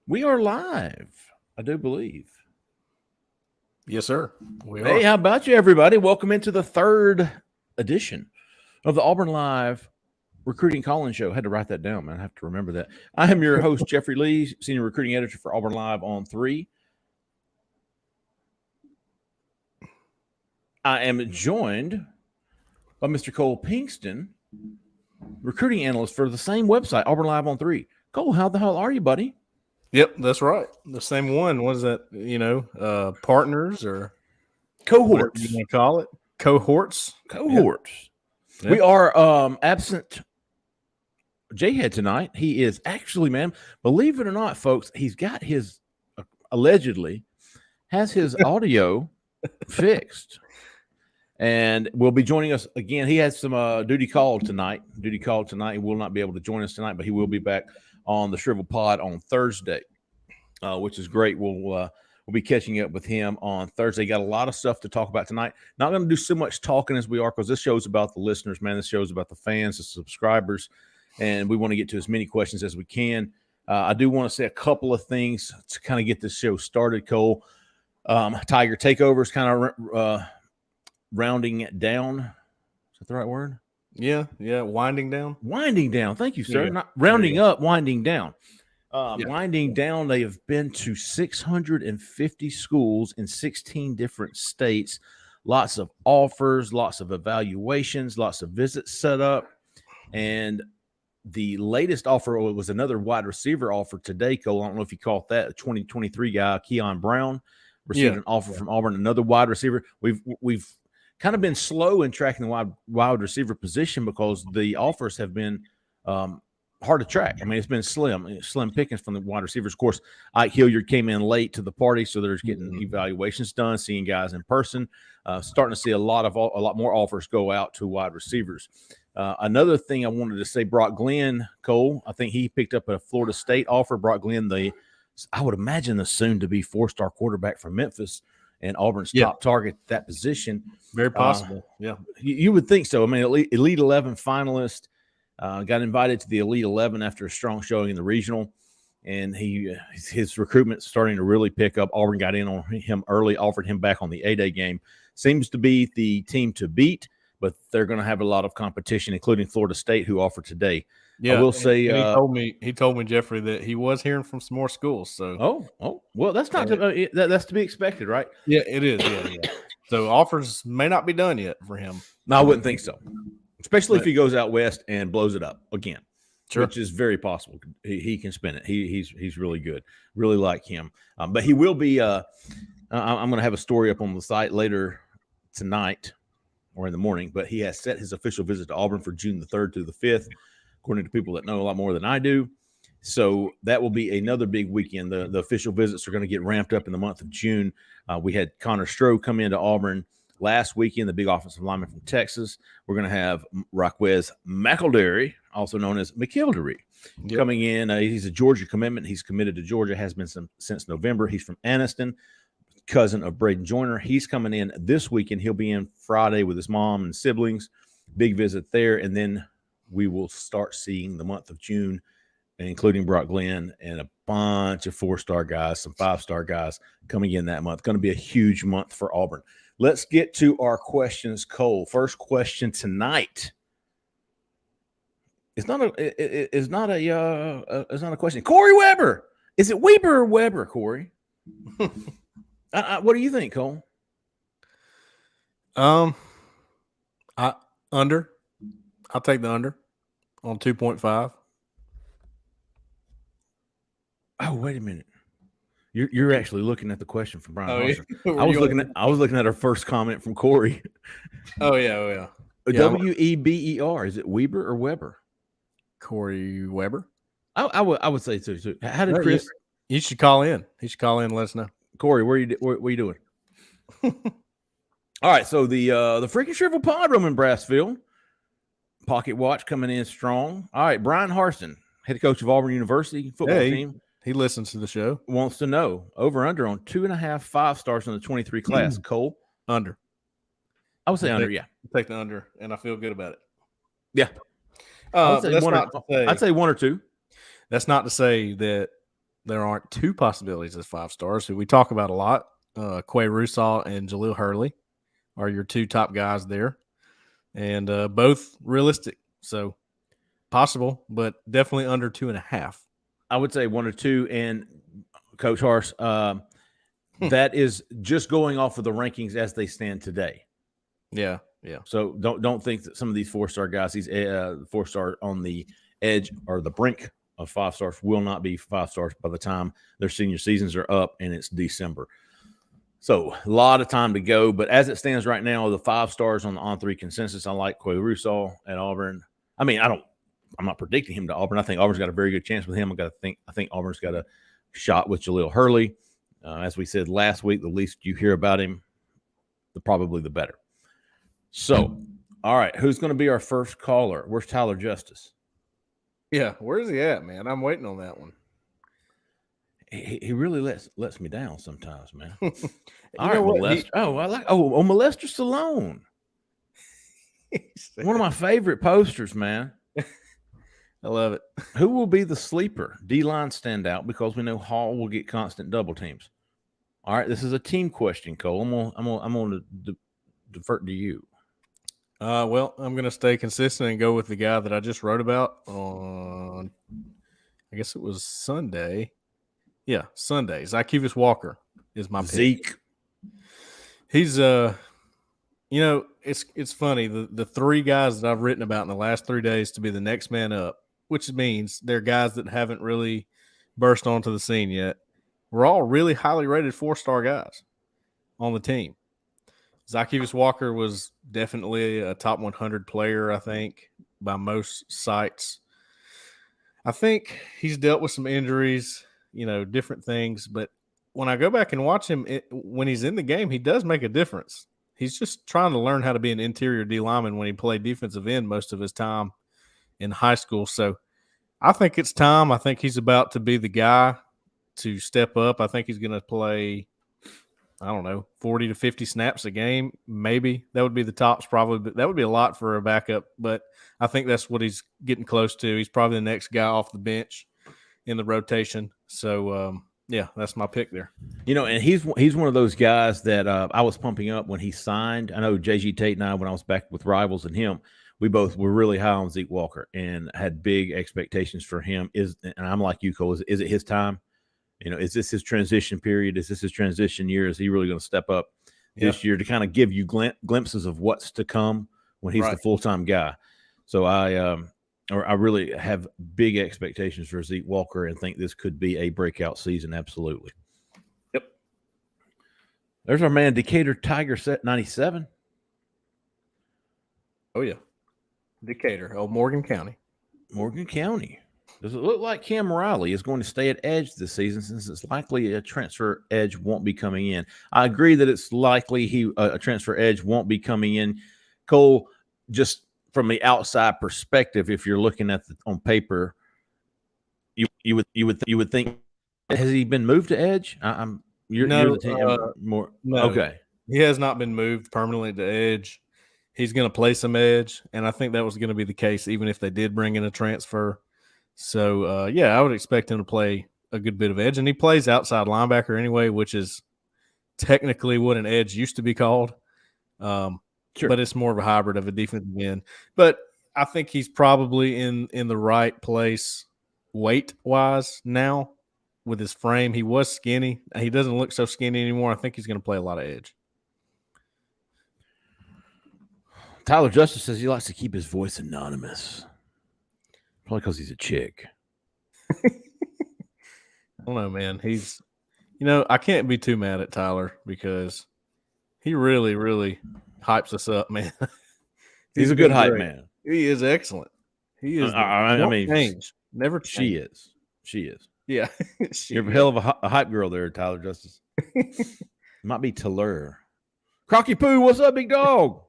We are live, I do believe. Yes, sir. Hey, how about you, everybody? Welcome into the third edition of the Auburn Live Recruiting Call-In Show. I had to write that down, man. I have to remember that. I am your host, Jeffrey Lee, Senior Recruiting Editor for Auburn Live on 3. I am joined by Mr. Cole Pinkston, recruiting analyst for the same website, Auburn Live on 3. Cole, how the hell are you, buddy? Yep, that's right. The same one. What is that? Partners or cohorts? You want to call it cohorts? Cohorts. Yep. We are absent Jhead tonight. He is actually, man, believe it or not, folks, he's got his allegedly has his audio fixed, and will be joining us again. He has some duty call tonight. He will not be able to join us tonight, but he will be back on the Shrivel Pod on Thursday, which is great. We'll be catching up with him on Thursday. Got a lot of stuff to talk about tonight. Not going to do so much talking as we are, because this show's about the listeners, man. This show's about the fans, the subscribers, and we want to get to as many questions as we can. I do want to say a couple of things to kind of get this show started, Cole. Tiger Takeover's kind of rounding down. Is that the right word? Yeah, winding down. Winding down. Thank you, sir. Yeah. Not rounding up, winding down. Winding down, they have been to 650 schools in 16 different states. Lots of offers, lots of evaluations, lots of visits set up. And the latest offer was another wide receiver offer today, Cole. I don't know if you caught that. A 2023 guy, Keon Brown, received an offer from Auburn, another wide receiver. We've kind of been slow in tracking the wide receiver position because the offers have been hard to track. I mean, it's been slim pickings from the wide receivers. Of course, Ike Hilliard came in late to the party, so they're getting evaluations done, seeing guys in person, starting to see a lot more offers go out to wide receivers. Another thing I wanted to say, Brock Glenn, Cole, I think he picked up a Florida State offer. Brock Glenn, I would imagine the soon-to-be 4-star quarterback from Memphis, and Auburn's top target at that position. Very possible. You would think so. I mean, Elite 11 finalist, got invited to the Elite 11 after a strong showing in the regional, and his recruitment starting to really pick up. Auburn got in on him early, offered him back on the A-Day game. Seems to be the team to beat, but they're going to have a lot of competition, including Florida State, who offered today. Yeah, I will say he told me, Jeffrey, that he was hearing from some more schools. So well, that's not that's to be expected, right? Yeah, it is. Yeah. So offers may not be done yet for him. No, I wouldn't think so, especially if he goes out west and blows it up again, which is very possible. He can spin it. He's really good. Really like him. But he will be. I'm going to have a story up on the site later tonight or in the morning. But he has set his official visit to Auburn for June the 3rd through the 5th. According to people that know a lot more than I do. So that will be another big weekend. The official visits are going to get ramped up in the month of June. We had Connor Stroh come into Auburn last weekend, the big offensive lineman from Texas. We're going to have Raquez Mcelderry, also known as Mcelderry, coming in. He's a Georgia commitment. He's committed to Georgia, has been since November. He's from Anniston, cousin of Braden Joyner. He's coming in this weekend. He'll be in Friday with his mom and siblings. Big visit there. And then we will start seeing the month of June, including Brock Glenn and a bunch of 4-star guys, some 5-star guys coming in that month. Going to be a huge month for Auburn. Let's get to our questions, Cole. First question tonight. It's not a question. Corey Weber. Is it Weber or Weber, Corey? What do you think, Cole? Under. I'll take the under on 2.5. Oh, wait a minute. You're actually looking at the question from Brian Harser. I was looking at our first comment from Corey. Oh yeah. Weber. Is it Weber or Weber? Corey Weber. I would say so too. How did Chris? You should call in. He should call in and let us know. Corey, what are you doing? All right, so the freaking Shrivel Pod room in Brassfield. Pocket watch coming in strong. All right, Brian Harson, head coach of Auburn University football team. He listens to the show. Wants to know over under on 2.5 5-stars in the 23 class. Cole, under. I would say under. Yeah, take the under, and I feel good about it. Yeah, I'd say 1 or 2. That's not to say that there aren't two possibilities as 5 stars who we talk about a lot. Quay Russaw and Jaleel Hurley are your 2 top guys there, and both realistic. So possible, but definitely under 2.5. I would say 1 or 2. And Coach Hars, that is just going off of the rankings as they stand today. Yeah. So don't think that some of these 4-star guys, these 4-star on the edge or the brink of 5 stars, will not be 5 stars by the time their senior seasons are up and it's December. So a lot of time to go. But as it stands right now, the 5 stars on the On3 consensus, I like Quay Russaw at Auburn. I mean, I'm not predicting him to Auburn. I think Auburn's got a very good chance with him. I think Auburn's got a shot with Jaleel Hurley. As we said last week, the least you hear about him, probably the better. So, all right, who's going to be our first caller? Where's Tyler Justice? Yeah, where's he at, man? I'm waiting on that one. He really lets me down sometimes, man. All right, Molester. Molester Salone. One of my favorite posters, man. I love it. Who will be the sleeper D-line standout? Because we know Hall will get constant double teams. All right, this is a team question, Cole. I'm going to defer to you. Well, I'm going to stay consistent and go with the guy that I just wrote about on, I guess it was Sunday. Yeah, Sunday. Zacchaeus Walker is my pick. Zeke. He's it's funny. The 3 guys that I've written about in the last 3 days to be the next man up, which means they're guys that haven't really burst onto the scene yet. We're all really highly rated 4-star guys on the team. Zacchaeus Walker was definitely a top 100 player, I think, by most sites. I think he's dealt with some injuries, different things. But when I go back and watch him, when he's in the game, he does make a difference. He's just trying to learn how to be an interior D lineman when he played defensive end most of his time in high school. So I think it's time. I think he's about to be the guy to step up. I think he's going to play, 40 to 50 snaps a game, maybe. That would be the tops probably, but that would be a lot for a backup. But I think that's what he's getting close to. He's probably the next guy off the bench in the rotation. So, yeah, that's my pick there. And he's one of those guys that I was pumping up when he signed. I know JG Tate and I, when I was back with Rivals and him, we both were really high on Zeke Walker and had big expectations for him. And I'm like you, Cole, is it his time? Is this his transition period? Is this his transition year? Is he really going to step up this year to kind of give you glimpses of what's to come when he's the full-time guy? So I really have big expectations for Zeke Walker and think this could be a breakout season. Absolutely. Yep. There's our man, Decatur Tiger set 97. Oh, yeah. Decatur. Oh, Morgan County. Does it look like Cam Riley is going to stay at edge this season since it's likely a transfer edge won't be coming in? I agree that it's likely a transfer edge won't be coming in. Cole, just from the outside perspective, if you're looking at on paper, you would think, has he been moved to edge? You're the team more. No, okay. He has not been moved permanently to edge. He's going to play some edge, and I think that was going to be the case even if they did bring in a transfer. So, I would expect him to play a good bit of edge. And he plays outside linebacker anyway, which is technically what an edge used to be called. Sure. But it's more of a hybrid of a defensive end. But I think he's probably in the right place weight-wise now with his frame. He was skinny. He doesn't look so skinny anymore. I think he's going to play a lot of edge. Tyler Justice says he likes to keep his voice anonymous. Probably because he's a chick. I don't know, man. He's, I can't be too mad at Tyler because he really, really hypes us up, man. He's a good hype man. He is excellent. He is. Never change. She is. Yeah. You're a hell of a hype girl there, Tyler Justice. Might be Taylor. Crocky Poo, what's up, big dog?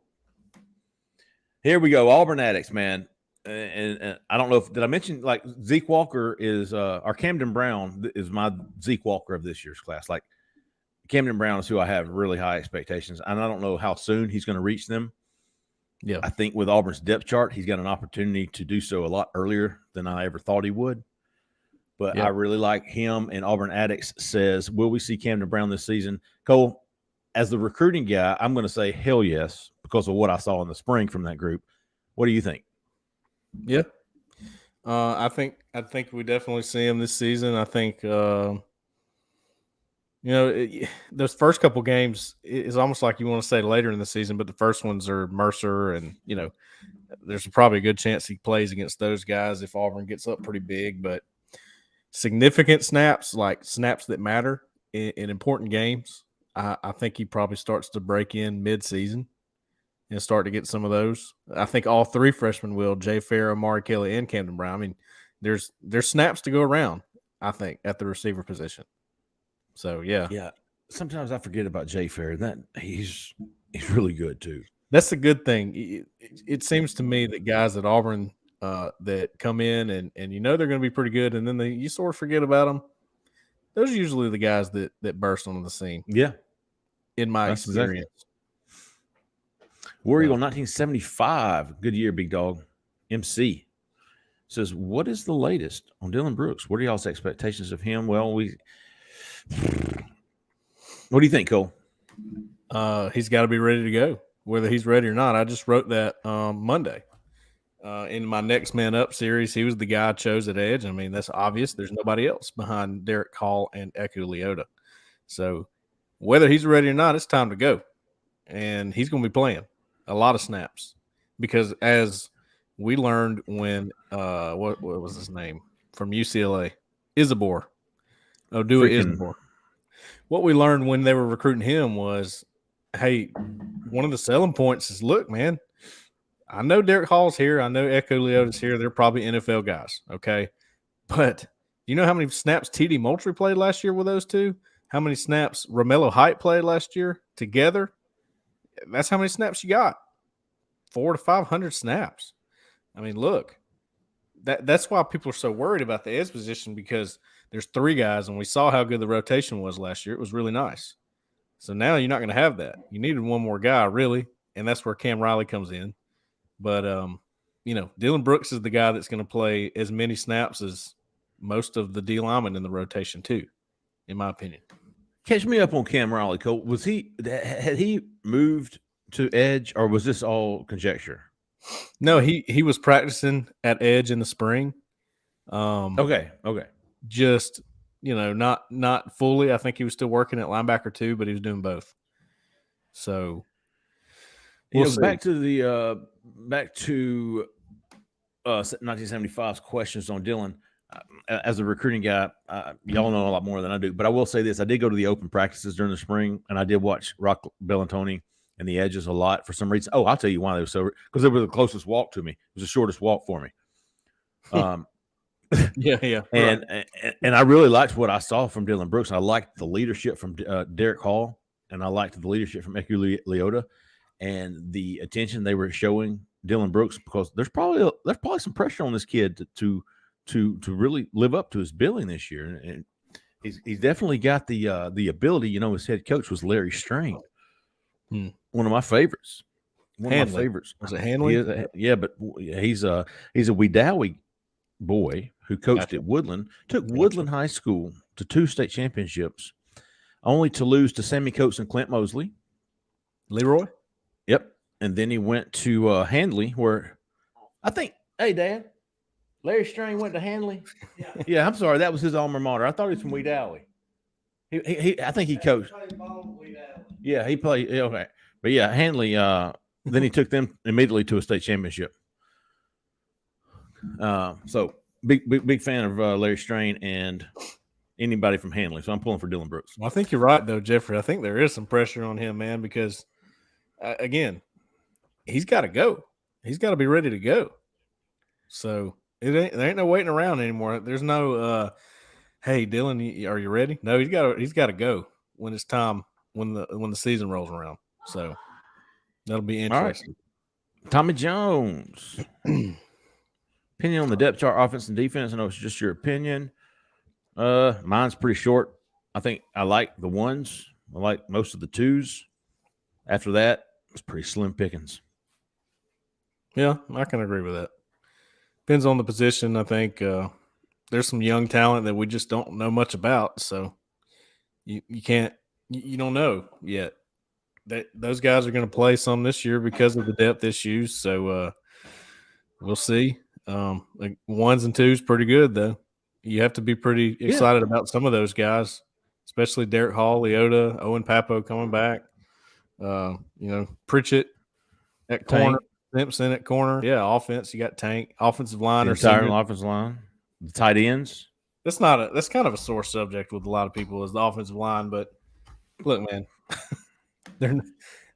Here we go. Auburn Addicts, man. And I don't know did I mention like Zeke Walker is our Camden Brown is my Zeke Walker of this year's class. Like Camden Brown is who I have really high expectations, and I don't know how soon he's going to reach them. Yeah, I think with Auburn's depth chart, he's got an opportunity to do so a lot earlier than I ever thought he would. but Yeah. I really like him. And Auburn Addicts says, will we see Camden Brown this season? Cole, as the recruiting guy, I'm going to say hell yes because of what I saw in the spring from that group. What do you think? Yeah. I think we definitely see him this season. I think those first couple games is almost like you want to say later in the season, but the first ones are Mercer, and there's probably a good chance he plays against those guys if Auburn gets up pretty big. But significant snaps, like snaps that matter in important games, I think he probably starts to break in mid-season and start to get some of those. I think all three freshmen will: Jay Fair, Amari Kelly, and Camden Brown. I mean, there's snaps to go around, I think, at the receiver position. So yeah. Sometimes I forget about Jay Fair. That he's really good too. That's a good thing. It seems to me that guys at Auburn that come in and they're going to be pretty good, and then you sort of forget about them. Those are usually the guys that burst onto the scene. Yeah, in my experience. Exactly. War Eagle 1975, good year, big dog. MC says, what is the latest on Dylan Brooks? What are y'all's expectations of him? Well, what do you think, Cole? He's got to be ready to go, whether he's ready or not. I just wrote that Monday. In my Next Man Up series, he was the guy I chose at edge. I mean, that's obvious. There's nobody else behind Derek Hall and Eku Leota. So whether he's ready or not, it's time to go. And he's going to be playing a lot of snaps because as we learned when what was his name from UCLA? Isabor. Odua Isabor. What we learned when they were recruiting him was, hey, one of the selling points is, look, man, I know Derek Hall's here. I know Eku Leota's here. They're probably NFL guys, okay? But you know how many snaps TD Moultrie played last year with those two? How many snaps Romello Height played last year together? That's how many snaps you got. 400 to 500 snaps. I mean, look, that's why people are so worried about the edge position, because there's three guys, and we saw how good the rotation was last year. It was really nice. So now you're not going to have that. You needed one more guy, really, and that's where Cam Riley comes in. But, Dylan Brooks is the guy that's going to play as many snaps as most of the D linemen in the rotation too, in my opinion. Catch me up on Cam Riley, Cole. Had he moved to edge, or was this all conjecture? No, he was practicing at edge in the spring. Okay. Just, not fully. I think he was still working at linebacker too, but he was doing both. So back to 1975's questions on Dylan. As a recruiting guy, y'all know a lot more than I do, but I will say this. I did go to the open practices during the spring, and I did watch Rock Bellantoni and the edges a lot for some reason. Oh, I'll tell you why they were so – because they were the closest walk to me. It was the shortest walk for me. Yeah. And I really liked what I saw from Dylan Brooks. I liked the leadership from Derek Hall, and I liked the leadership from Eku Leota and the attention they were showing Dylan Brooks, because there's probably some pressure on this kid to really live up to his billing this year, and he's definitely got the ability. His head coach was Larry Strain, one of my favorites. Was it Hanley? But he's a Wedowie boy who coached at Woodland, took Woodland High School to 2 state championships, only to lose to Sammy Coates and Clint Mosley. Leroy? Yep. And then he went to Handley, where I think, hey, Dad, Larry Strain went to Handley? Yeah, I'm sorry. That was his alma mater. I thought he was from Wedowie. I think he coached. Yeah, he played. Okay. But, yeah, Handley, then he took them immediately to a state championship. So big fan of Larry Strain and anybody from Handley. So I'm pulling for Dylan Brooks. Well, I think you're right, though, Jeffrey. I think there is some pressure on him, man, because, again, he's got to go. He's got to be ready to go. So there ain't no waiting around anymore. There's no, hey, Dylan, are you ready? No, he's got to go when it's time, when the season rolls around. So that'll be interesting. Right. Tommy Jones. Opinion on the depth chart, offense and defense. I know it's just your opinion. Mine's pretty short. I think I like the ones. I like most of the twos. After that, it's pretty slim pickings. Yeah, I can agree with that. Depends on the position. I think there's some young talent that we just don't know much about. So you don't know yet. Those guys are going to play some this year because of the depth issues. So we'll see. Like 1s and 2s pretty good though. You have to be pretty excited about some of those guys, especially Derek Hall, Leota, Owen Papo coming back. Pritchett at corner, Simpson at corner. Yeah, offense. You got Tank, offensive line, the entire offensive line, the tight ends. That's kind of a sore subject with a lot of people is the offensive line. But look, man,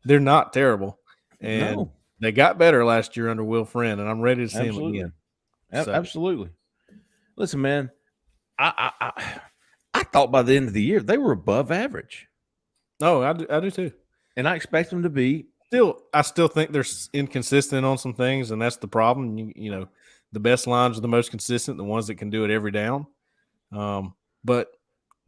they're not terrible, and they got better last year under Will Friend, and I'm ready to see him again. So. Absolutely. Listen, man, I thought by the end of the year they were above average. No, I do too, and I expect them to be. I still think they're inconsistent on some things, and that's the problem. You know, the best lines are the most consistent, the ones that can do it every down. But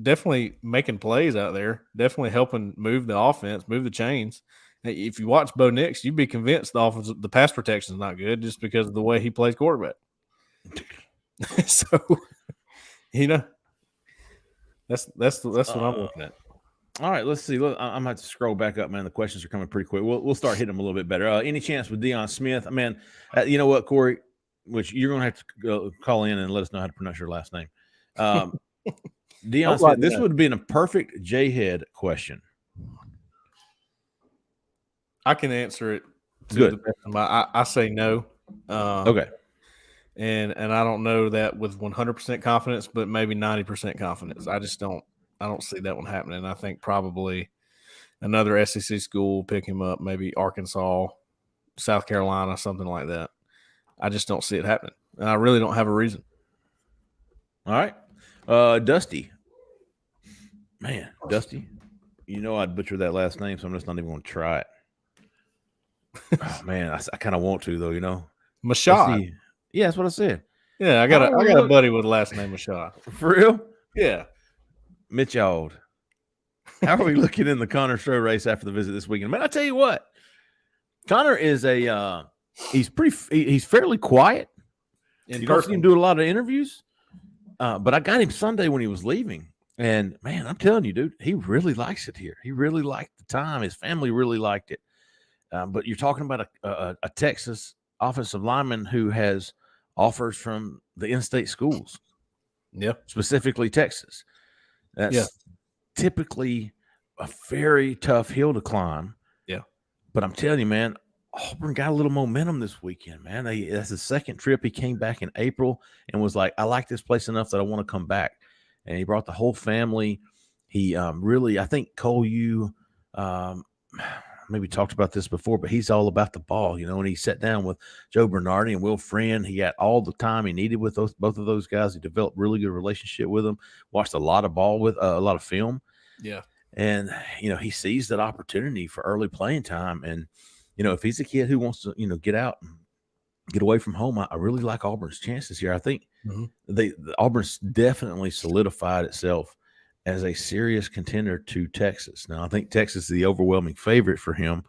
definitely making plays out there, definitely helping move the offense, move the chains. If you watch Bo Nix, you'd be convinced the pass protection is not good just because of the way he plays quarterback. So, that's what I'm looking at. All right, let's see. Look, I'm going to have to scroll back up, man. The questions are coming pretty quick. We'll start hitting them a little bit better. Any chance with Deion Smith? Man, you know what, Corey? Which you're going to have to go call in and let us know how to pronounce your last name. Deion Smith, this would have been a perfect Jhead question. I can answer it. Good. I say no. Okay. And I don't know that with 100% confidence, but maybe 90% confidence. I don't see that one happening. I think probably another SEC school will pick him up, maybe Arkansas, South Carolina, something like that. I just don't see it happening. And I really don't have a reason. All right. Dusty. Man, Dusty. You know I'd butcher that last name, so I'm just not even going to try it. Oh, man, I kind of want to, though, you know. Mashad. Yeah, that's what I said. Yeah, I got a buddy with the last name Mashad. For real? Yeah. Mitchell. How are we looking in the Connor Stroh race after the visit this weekend? Man, I tell you what, Connor is he's fairly quiet. You don't see him do a lot of interviews, but I got him Sunday when he was leaving, and man, I'm telling you, dude, he really likes it here. He really liked the time. His family really liked it. But you're talking about a Texas offensive lineman who has offers from the in-state schools. Yeah, specifically Texas. That's typically a very tough hill to climb. Yeah. But I'm telling you, man, Auburn got a little momentum this weekend, man. That's his second trip. He came back in April and was like, I like this place enough that I want to come back. And he brought the whole family. He really, I think Cole, you maybe talked about this before, but he's all about the ball, you know, and he sat down with Joe Bernardi and Will Friend. He got all the time he needed with both of those guys. He developed really good relationship with them, watched a lot of ball with a lot of film. Yeah. And, you know, he sees that opportunity for early playing time. And, you know, if he's a kid who wants to, you know, get out and get away from home, I really like Auburn's chances here. I think Auburn's definitely solidified itself as a serious contender to Texas. Now, I think Texas is the overwhelming favorite for him,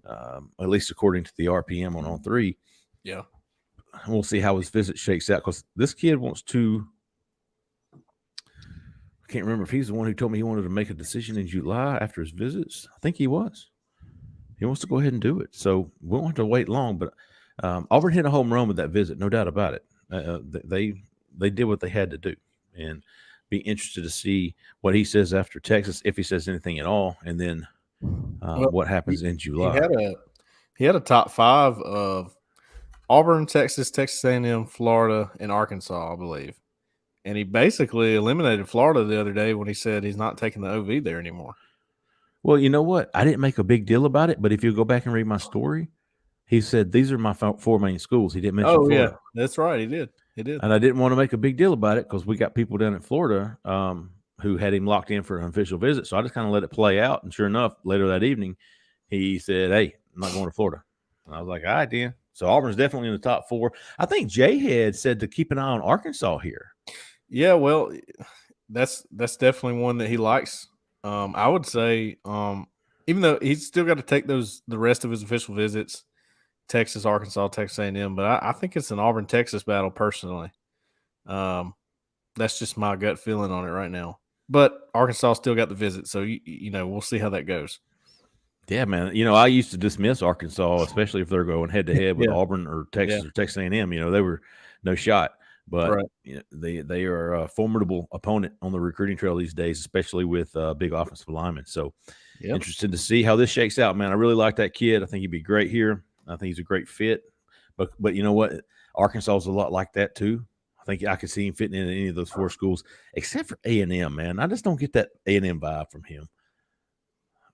at least according to the RPM on all three. Yeah. We'll see how his visit shakes out because this kid wants to – I can't remember if he's the one who told me he wanted to make a decision in July after his visits. I think he was. He wants to go ahead and do it. So we won't have to wait long. But Auburn hit a home run with that visit, no doubt about it. They did what they had to do. And – be interested to see what he says after Texas, if he says anything at all, and then what happens in July. He had a top 5 of Auburn, Texas, Texas A&M, Florida, and Arkansas, I believe. And he basically eliminated Florida the other day when he said he's not taking the OV there anymore. Well, you know what? I didn't make a big deal about it, but if you go back and read my story, he said these are my 4 main schools. He didn't mention Florida. Yeah, that's right. He did. And I didn't want to make a big deal about it because we got people down in Florida who had him locked in for an official visit. So I just kind of let it play out. And sure enough, later that evening, he said, hey, I'm not going to Florida. And I was like, all right, then. So Auburn's definitely in the top 4. I think Jhead said to keep an eye on Arkansas here. Yeah, well, that's definitely one that he likes. I would say, even though he's still got to take the rest of his official visits, Texas, Arkansas, Texas A&M, but I think it's an Auburn-Texas battle personally. That's just my gut feeling on it right now. But Arkansas still got the visit, so we'll see how that goes. Yeah, man. I used to dismiss Arkansas, especially if they're going head to head with Auburn or Texas or Texas A&M. They were no shot. But they are a formidable opponent on the recruiting trail these days, especially with big offensive linemen. So interested to see how this shakes out, man. I really like that kid. I think he'd be great here. I think he's a great fit. But you know what? Arkansas is a lot like that too. I think I could see him fitting in any of those 4 schools, except for A&M, man. I just don't get that A&M vibe from him.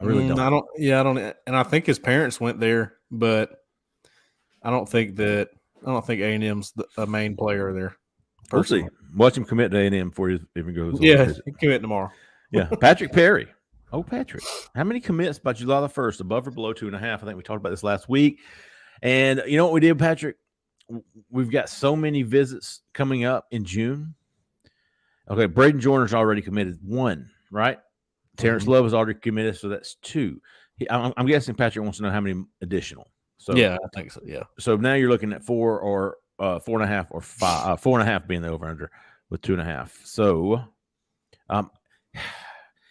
I really don't. I don't. And I think his parents went there, but I don't think A&M's a main player there. We'll see. Watch him commit to A&M before he even goes. Yeah, he commit tomorrow. Yeah, Patrick Perry. Oh, Patrick. How many commits by July the 1st, above or below 2.5? I think we talked about this last week. And you know what we did, Patrick? We've got so many visits coming up in June. Okay, Braden Joyner's already committed 1, right? Terrence Love is already committed, so that's 2. I'm guessing Patrick wants to know how many additional. So yeah, I think so. Yeah. So now you're looking at 4 or 4.5 or 5. 4.5 being the over under with 2.5. So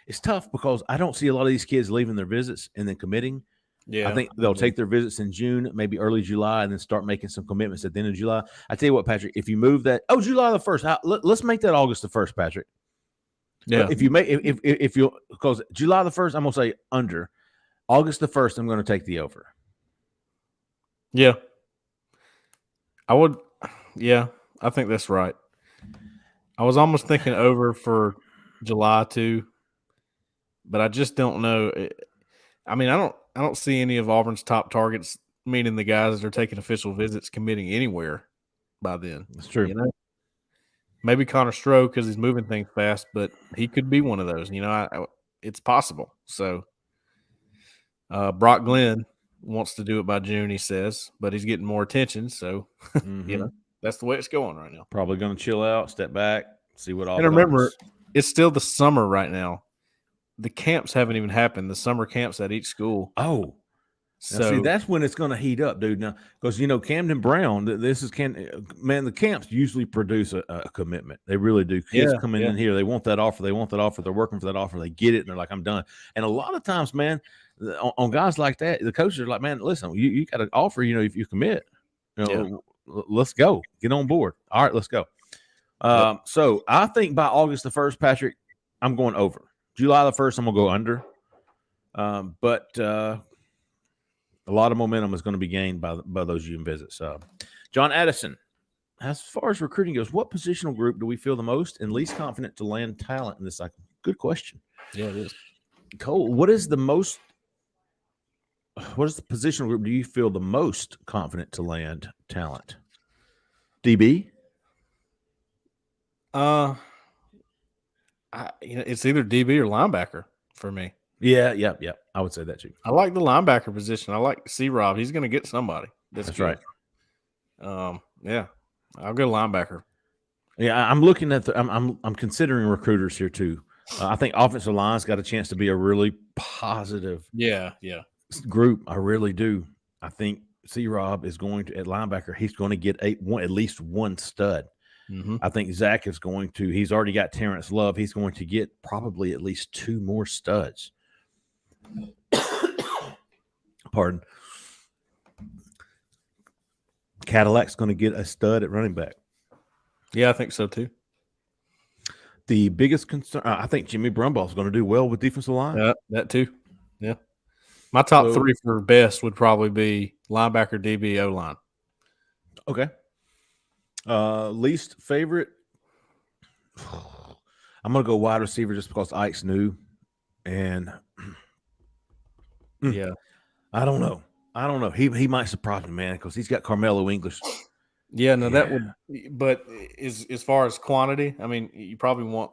it's tough because I don't see a lot of these kids leaving their visits and then committing. Yeah, I think they'll take their visits in June, maybe early July, and then start making some commitments at the end of July. I tell you what, Patrick, if you move that, July the 1st, let's make that August the 1st, Patrick. Yeah. If you make if you because July the 1st, I'm gonna say under. August the 1st, I'm gonna take the over. Yeah. I would. Yeah, I think that's right. I was almost thinking over for July too, but I just don't know. I mean, I don't see any of Auburn's top targets, meaning the guys that are taking official visits, committing anywhere by then. That's true. Maybe Connor Stroh because he's moving things fast, but he could be one of those. It's possible. So Brock Glenn wants to do it by June, he says, but he's getting more attention. So, that's the way it's going right now. Probably going to chill out, step back, see what all. And remember, it's still the summer right now. The camps haven't even happened. The summer camps at each school. Oh, so see, that's when it's going to heat up, dude. Now, because Camden Brown, the camps usually produce a commitment. They really do. Kids come in here, they want that offer. They want that offer. They're working for that offer. They get it, and they're like, I'm done. And a lot of times, man, on guys like that, the coaches are like, man, listen, you got an offer. If you commit, let's go, get on board. All right, let's go. So I think by August the 1st, Patrick, I'm going over. July the 1st, I'm going to go under. But a lot of momentum is going to be gained by those June visits. John Addison, as far as recruiting goes, what positional group do we feel the most and least confident to land talent in this cycle? Good question. Yeah, it is. Cole, what is the positional group do you feel the most confident to land talent? DB? It's either DB or linebacker for me. Yeah. I would say that too. I like the linebacker position. I like C-Rob. He's going to get somebody. That's right. Yeah, I'll go linebacker. Yeah, I'm looking at I'm considering recruiters here too. I think offensive line's got a chance to be a really positive group. I really do. I think C-Rob is going to, at linebacker, he's going to get at least one stud. Mm-hmm. I think Zach is going to, he's already got Terrence Love. He's going to get probably at least 2 more studs. Pardon. Cadillac's going to get a stud at running back. Yeah, I think so too. The biggest concern, I think Jimmy Brumbaugh is going to do well with defensive line. Yeah, that too. Yeah. My top 3 for best would probably be linebacker, DB, O-line. Okay. Least favorite, I'm going to go wide receiver just because Ike's new. And I don't know. He might surprise me, man, because he's got Carmelo English. Yeah, no, that would. But as far as quantity, I mean, you probably want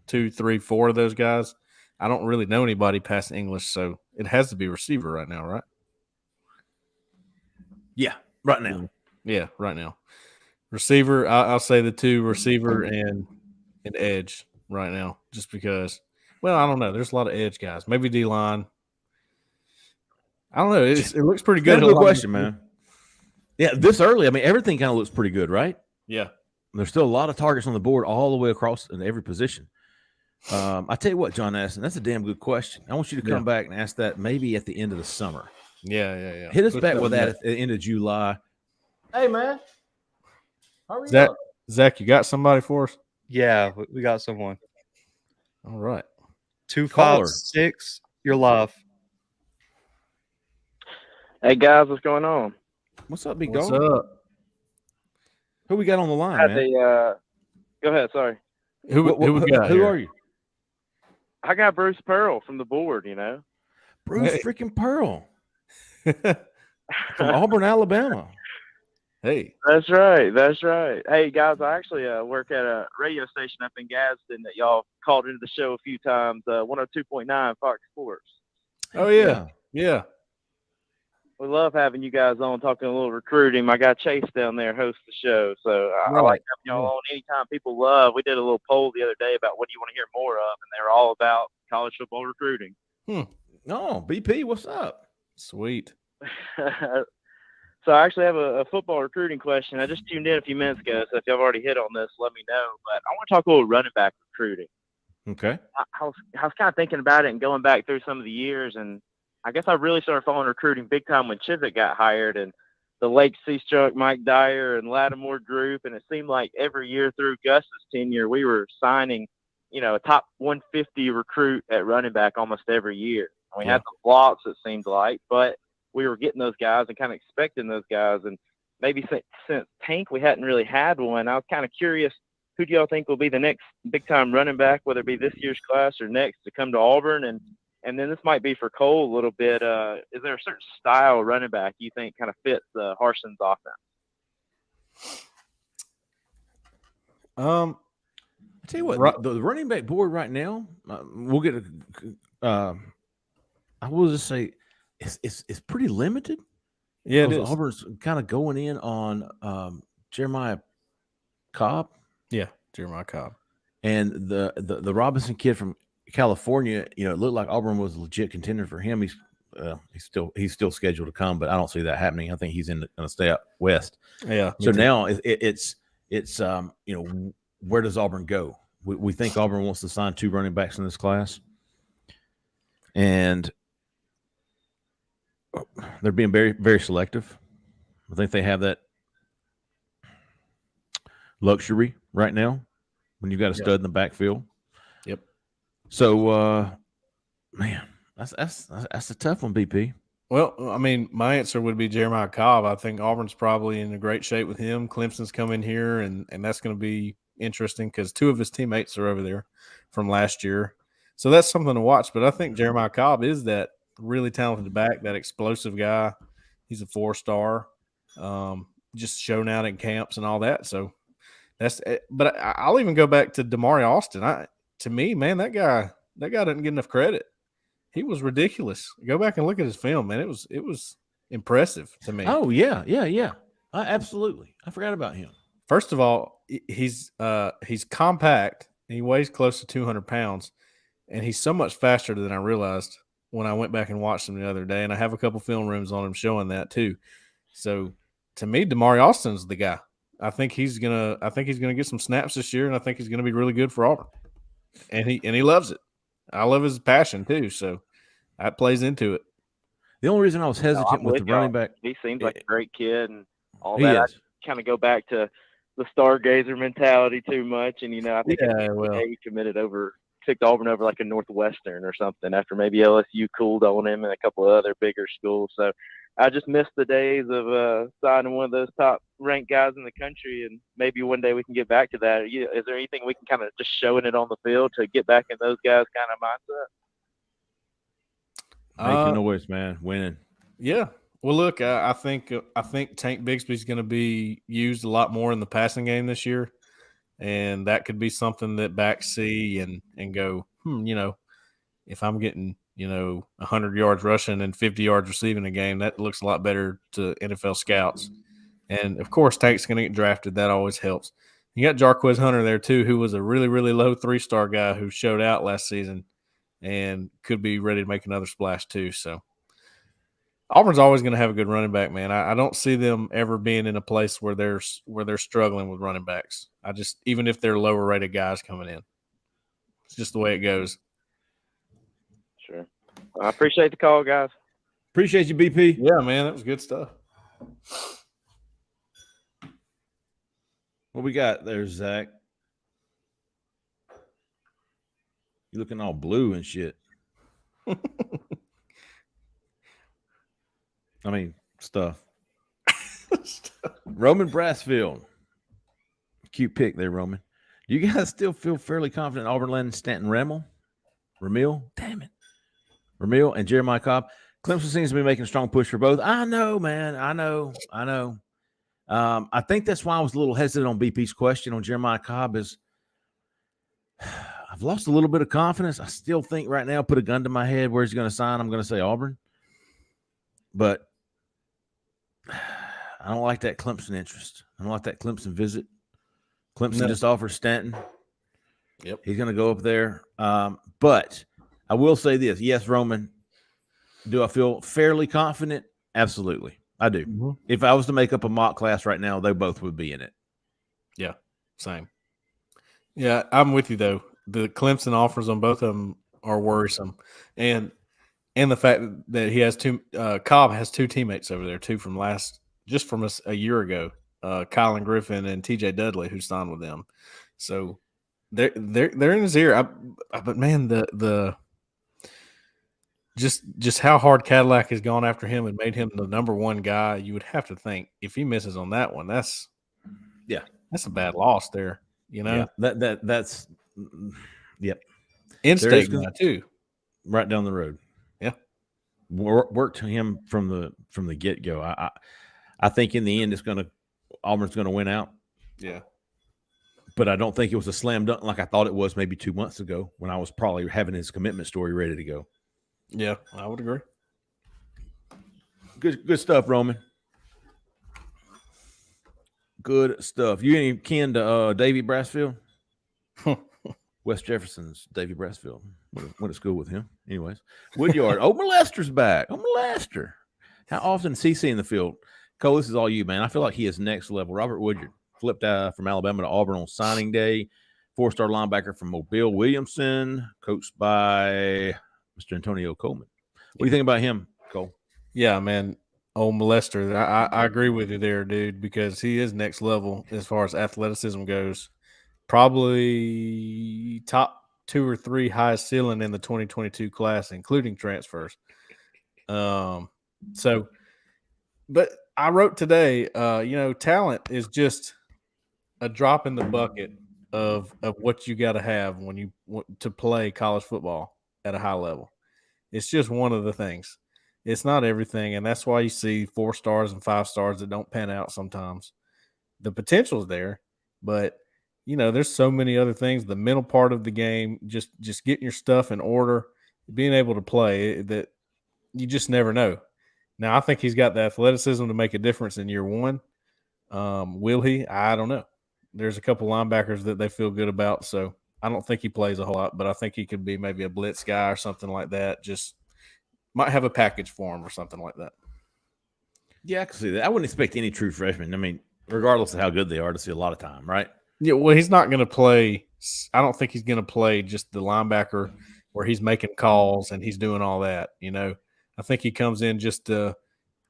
2, 3, 4 of those guys. I don't really know anybody past English, so it has to be receiver right now, right? Yeah, right now. Yeah, right now. Receiver, I'll say the 2, receiver and edge right now, just because. Well, I don't know. There's a lot of edge guys. Maybe D-line. I don't know. It looks pretty good. Good question, man. Yeah, this early, I mean, everything kind of looks pretty good, right? Yeah. There's still a lot of targets on the board all the way across in every position. I tell you what, John Aston, that's a damn good question. I want you to come back and ask that maybe at the end of the summer. Yeah. Hit us back with that at the end of July. Hey, man. Hurry Zach, up. Zach, you got somebody for us? Yeah, we got someone. All right. 256, you're live. Hey, guys, what's going on? What's up, big What's dog? up? Who we got on the line, man? Go ahead, sorry. Who we got? Who are you? I got Bruce Pearl from the board, you know. Bruce freaking Pearl from Auburn, Alabama. Hey. That's right. Hey, guys, I actually work at a radio station up in Gadsden that y'all called into the show a few times, 102.9 Fox Sports. Oh, yeah. We love having you guys on, talking a little recruiting. My guy Chase down there hosts the show, so I like having y'all on anytime people love. We did a little poll the other day about what do you want to hear more of, and they were all about college football recruiting. No, BP, what's up? Sweet. So I actually have a football recruiting question. I just tuned in a few minutes ago, so if y'all have already hit on this, let me know. But I want to talk a little running back recruiting. Okay. I was kind of thinking about it and going back through some of the years, and I guess I really started following recruiting big time when Chiswick got hired and the Lake Seastruck, Mike Dyer, and Lattimore group. And it seemed like every year through Gus's tenure, we were signing, a top 150 recruit at running back almost every year. And we had the blocks, it seemed like, but we were getting those guys and kind of expecting those guys. And maybe since Tank, we hadn't really had one. I was kind of curious, who do y'all think will be the next big-time running back, whether it be this year's class or next, to come to Auburn? And then this might be for Cole a little bit. Is there a certain style running back you think kind of fits Harson's offense? I tell you what, the running back board right now, we'll get I will just say it's pretty limited. Yeah, it is. Auburn's kind of going in on Jeremiah Cobb. Yeah, Jeremiah Cobb. And the Robinson kid from California, it looked like Auburn was a legit contender for him. He's still scheduled to come, but I don't see that happening. I think he's going to stay out west. Yeah. So now it's where does Auburn go? We think Auburn wants to sign 2 running backs in this class, and they're being very, very selective. I think they have that luxury right now when you've got a stud in the backfield. Yep. So, man, that's a tough one, BP. Well, I mean, my answer would be Jeremiah Cobb. I think Auburn's probably in a great shape with him. Clemson's coming here, and that's going to be interesting because 2 of his teammates are over there from last year. So that's something to watch. But I think Jeremiah Cobb is that really talented back, that explosive guy. He's a 4-star, just shown out in camps and all that. So that's – but I'll even go back to Damari Austin. To me, man, that guy doesn't get enough credit. He was ridiculous. Go back and look at his film, man. It was impressive to me. Oh, yeah. Absolutely. I forgot about him. First of all, he's compact. And he weighs close to 200 pounds, and he's so much faster than I realized when I went back and watched him the other day. And I have a couple film rooms on him showing that too. So to me, Damari Austin's the guy. I think he's gonna get some snaps this year, and I think he's gonna be really good for Auburn. And he loves it. I love his passion too, so that plays into it. The only reason I was hesitant with the running back, he seems like a great kid and all that. I kind of go back to the stargazer mentality too much, and I think he took Auburn over like a Northwestern or something after maybe LSU cooled on him and a couple of other bigger schools. So I just miss the days of signing one of those top ranked guys in the country, and maybe one day we can get back to that. Is there anything we can kind of just showing it on the field to get back in those guys' kind of mindset? Making noise, man, winning. Yeah. Well, look, I think Tank Bigsby's going to be used a lot more in the passing game this year, and that could be something that backs see and go, if I'm getting 100 yards rushing and 50 yards receiving a game, that looks a lot better to NFL scouts. And of course, Tank's going to get drafted. That always helps. You got Jarquez Hunter there too, who was a really, really low 3-star guy who showed out last season and could be ready to make another splash too. So Auburn's always going to have a good running back, man. I don't see them ever being in a place where they're struggling with running backs. Even if they're lower rated guys coming in, it's just the way it goes. Sure. I appreciate the call, guys. Appreciate you, BP. Yeah, man, that was good stuff. What we got there, Zach? You looking all blue and shit. I mean, stuff. Roman Brassfield. Cute pick there, Roman. Do you guys still feel fairly confident Auburn landing Stanton Ramil? Damn it. Ramil and Jeremiah Cobb. Clemson seems to be making a strong push for both. I know, man. I know. I think that's why I was a little hesitant on BP's question on Jeremiah Cobb is I've lost a little bit of confidence. I still think right now, put a gun to my head, where he's going to sign, I'm going to say Auburn. But I don't like that Clemson interest. I don't like that Clemson visit. Clemson just offered Stanton. Yep. He's going to go up there. But I will say this. Yes, Roman, do I feel fairly confident? Absolutely. I do. Mm-hmm. If I was to make up a mock class right now, they both would be in it. Yeah, same. Yeah, I'm with you, though. The Clemson offers on both of them are worrisome. And the fact that he has Cobb has two teammates over there, too, from a year ago, Colin Griffin and TJ Dudley, who signed with them. So they're in his ear. But man, the just how hard Cadillac has gone after him and made him the number one guy. You would have to think if he misses on that one, that's a bad loss there. You know, that's yep. In-state guy too, right down the road. Yeah, worked him from the get go. I think in the end Auburn's going to win out. Yeah. But I don't think it was a slam dunk like I thought it was maybe 2 months ago when I was probably having his commitment story ready to go. Yeah, I would agree. Good stuff, Roman. Good stuff. You ain't kin to Davy Brassfield? West Jefferson's Davy Brassfield. Went to school with him. Anyways, Woodyard. Molester's back. Molester. How often is he in the field? Cole, this is all you, man. I feel like he is next level. Robert Woodyard flipped from Alabama to Auburn on signing day. 4-star linebacker from Mobile, Williamson, coached by Mr. Antonio Coleman. What do you think about him, Cole? Yeah, man. Molester. I agree with you there, dude, because he is next level as far as athleticism goes. Probably top 2 or 3 highest ceiling in the 2022 class, including transfers. But I wrote today, talent is just a drop in the bucket of what you got to have when you want to play college football at a high level. It's just one of the things. It's not everything, and that's why you see 4 stars and 5 stars that don't pan out sometimes. The potential's there, but there's so many other things. The mental part of the game, just getting your stuff in order, being able to play, that you just never know. Now, I think he's got the athleticism to make a difference in year one. Will he? I don't know. There's a couple linebackers that they feel good about, so I don't think he plays a whole lot, but I think he could be maybe a blitz guy or something like that. Just might have a package for him or something like that. Yeah, I can see that. I wouldn't expect any true freshman, I mean, regardless of how good they are, to see a lot of time, right? Yeah, well, he's not going to play. I don't think he's going to play just the linebacker where he's making calls and he's doing all that, I think he comes in just to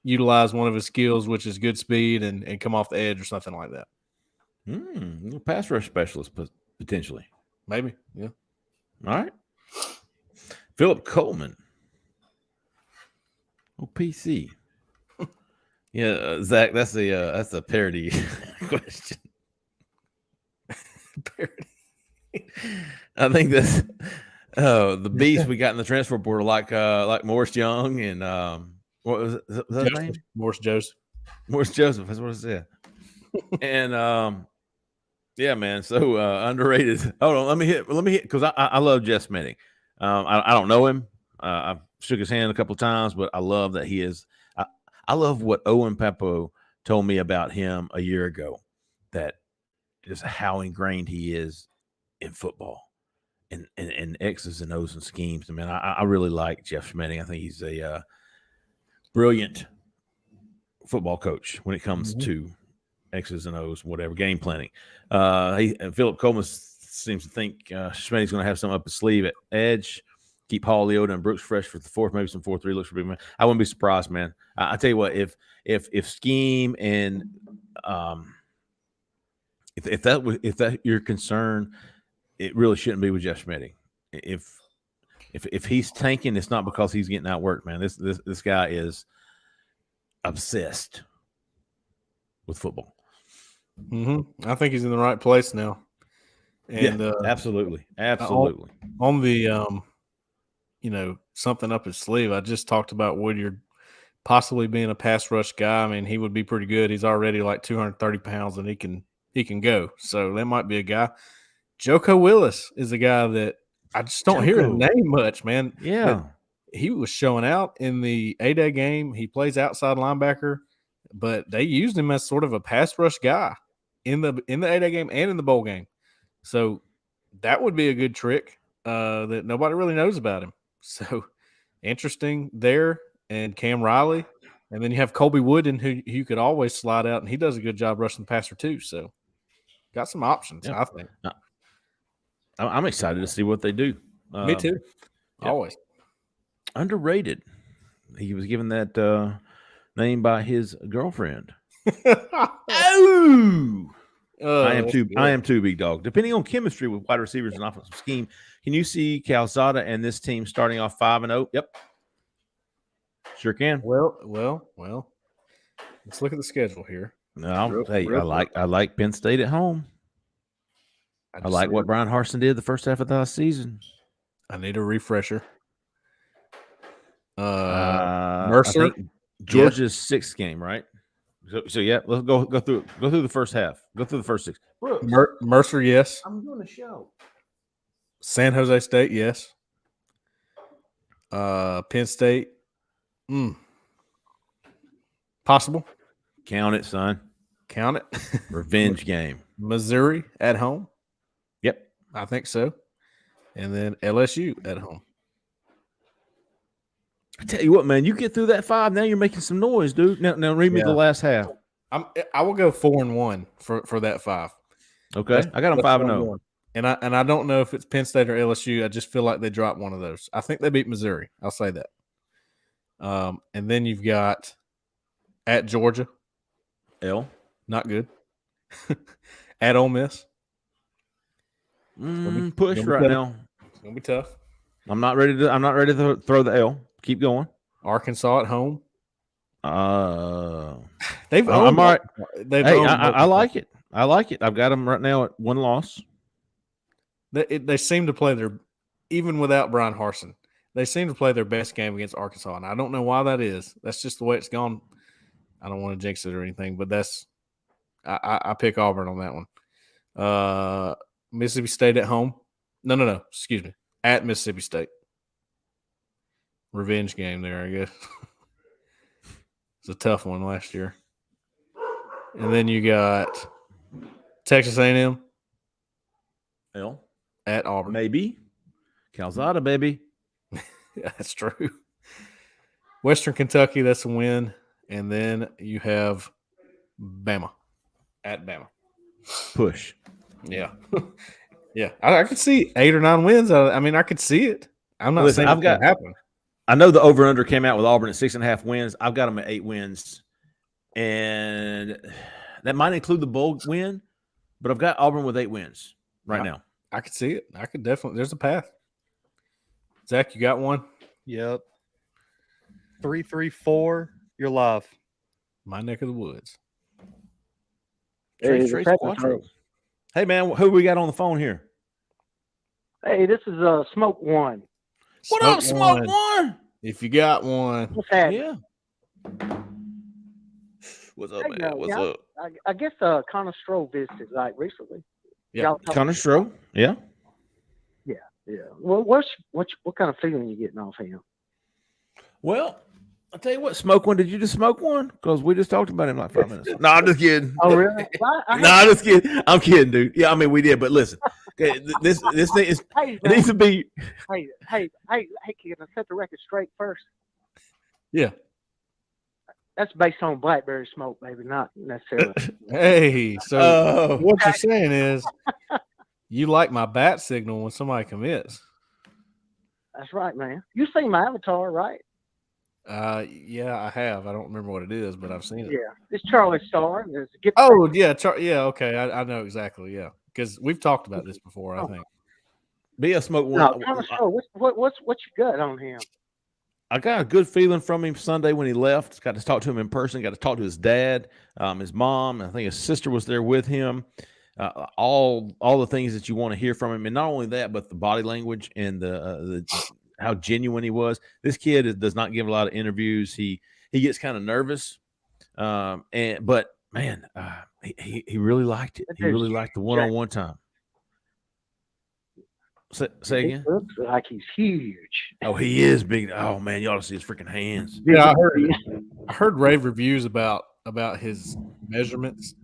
utilize one of his skills, which is good speed and come off the edge or something like that. Little pass rush specialist, potentially. Maybe, yeah. All right. Philip Coleman. PC. Yeah, Zach, that's a parody question. Parody. I think that's the beast we got in the transfer portal, like Morris Young and what was that name? Morris Joseph. Morris Joseph. That's what it said. And yeah, man. So underrated. Hold on, let me hit because I love Jeff Smitty. I don't know him. I've shook his hand a couple of times, but I love that he is. I love what Owen Peppo told me about him a year ago. That just how ingrained he is in football. And X's and O's and schemes. I mean, I really like Jeff Schmedding. I think he's brilliant football coach when it comes to X's and O's, whatever, game planning. Philip Coleman seems to think Schmidt's going to have something up his sleeve at edge. Keep Hall, Leota, and Brooks fresh for the fourth, maybe some 4-3 looks for big man. I wouldn't be surprised, man. I tell you what, if scheme and if that your concern, it really shouldn't be with Jeff Schmidt. If he's tanking, it's not because he's getting outworked, man. This guy is obsessed with football. I think he's in the right place now. And absolutely. On the something up his sleeve, I just talked about Woodyard possibly being a pass rush guy. I mean, he would be pretty good. He's already like 230 pounds, and he can go. So that might be a guy. Joko Willis is a guy that I just don't hear his name much, man. Yeah. But he was showing out in the A-Day game. He plays outside linebacker, but they used him as sort of a pass rush guy in the A-Day game and in the bowl game. So that would be a good trick that nobody really knows about him. So interesting there. And Cam Riley. And then you have Colby Wooden, who you could always slide out, and he does a good job rushing the passer too. So got some options, I think. I'm excited to see what they do. Me too. Yeah. Always. Underrated. He was given that name by his girlfriend. Oh! I am too, big dog. Depending on chemistry with wide receivers and offensive scheme, can you see Calzada and this team starting off 5-0? Yep. Sure can. Well. Let's look at the schedule here. No, I like Penn State at home. I like what Brian Harsin did the first half of the last season. I need a refresher. Mercer, Georgia's sixth game, right? So yeah, let's go through the first half. Go through the first six. Mercer, yes. I'm doing a show. San Jose State, yes. Penn State, possible. Count it, son. Count it. Revenge game. Missouri at home. Yep, I think so. And then LSU at home. I tell you what, man, you get through that 5, now you're making some noise, dude. Now read me the last half. I will go 4-1 for that 5. Okay, I got them 5-0. And I don't know if it's Penn State or LSU. I just feel like they dropped one of those. I think they beat Missouri. I'll say that. And then you've got at Georgia. Not good. At Ole Miss. Push right now. It's gonna be tough. I'm not ready to throw the L. Keep going. Arkansas at home. They've owned. I'm all right. I like it. I like it. I've got them right now at 1 loss. They seem to play even without Brian Harsin, they seem to play their best game against Arkansas, and I don't know why that is. That's just the way it's gone. I don't want to jinx it or anything, but I pick Auburn on that one. Mississippi State at home. No. Excuse me. At Mississippi State. Revenge game there, I guess. It's a tough one last year. And then you got Texas A&M. At Auburn. Maybe. Calzada, baby. Yeah, that's true. Western Kentucky, that's a win. And then you have Bama. At Bama. Push. Yeah. Yeah. I could see 8 or 9 wins. I mean, I could see it. I'm not saying it's going to happen. I know the over-under came out with Auburn at 6.5 wins. I've got them at 8 wins. And that might include the bowl win, but I've got Auburn with 8 wins now. I could see it. I could definitely. There's a path. Zach, you got one? Yep. 3-3-4. You're live. My neck of the woods. Hey, man, who we got on the phone here? Hey, this is Smoke One. What up, Smoke One? If you got one. What's happening? Yeah. What's up, man? What's up? I guess Connor Stroh visited recently. Yeah, Connor Stroh. Yeah. Yeah. Well, what kind of feeling you getting off him? Well, I'll tell you what, Smoke One. Did you just smoke one? Because we just talked about him like 5 minutes. No, I'm just kidding. Oh, really? I'm just kidding. I'm kidding, dude. Yeah, I mean, we did, but listen, okay, this thing is it needs to be. Hey, can I set the record straight first? Yeah. that's based on blackberry smoke, baby, not necessarily. Hey, so Oh. what you're saying is you like my bat signal when somebody commits. That's right, man. You seen my avatar, right? Yeah, I have. I don't remember what it is, but I've seen it. Yeah, it's Charlie Star. And there's a gift. Oh, yeah, yeah, okay. I know exactly. Yeah, because we've talked about this before. I think. Be a smoke one. No, Charlie Star. What's your gut on him? I got a good feeling from him Sunday when he left. Got to talk to him in person. Got to talk to his dad, his mom. I think his sister was there with him. All the things that you want to hear from him, and not only that, but the body language and the how genuine he was. This kid does not give a lot of interviews. He gets kind of nervous, but man, he really liked it. He really liked the one-on-one time. Say again. He looks like he's huge. Oh, he is big. Oh man, you ought to see his freaking hands. Yeah, I heard rave reviews about his measurements,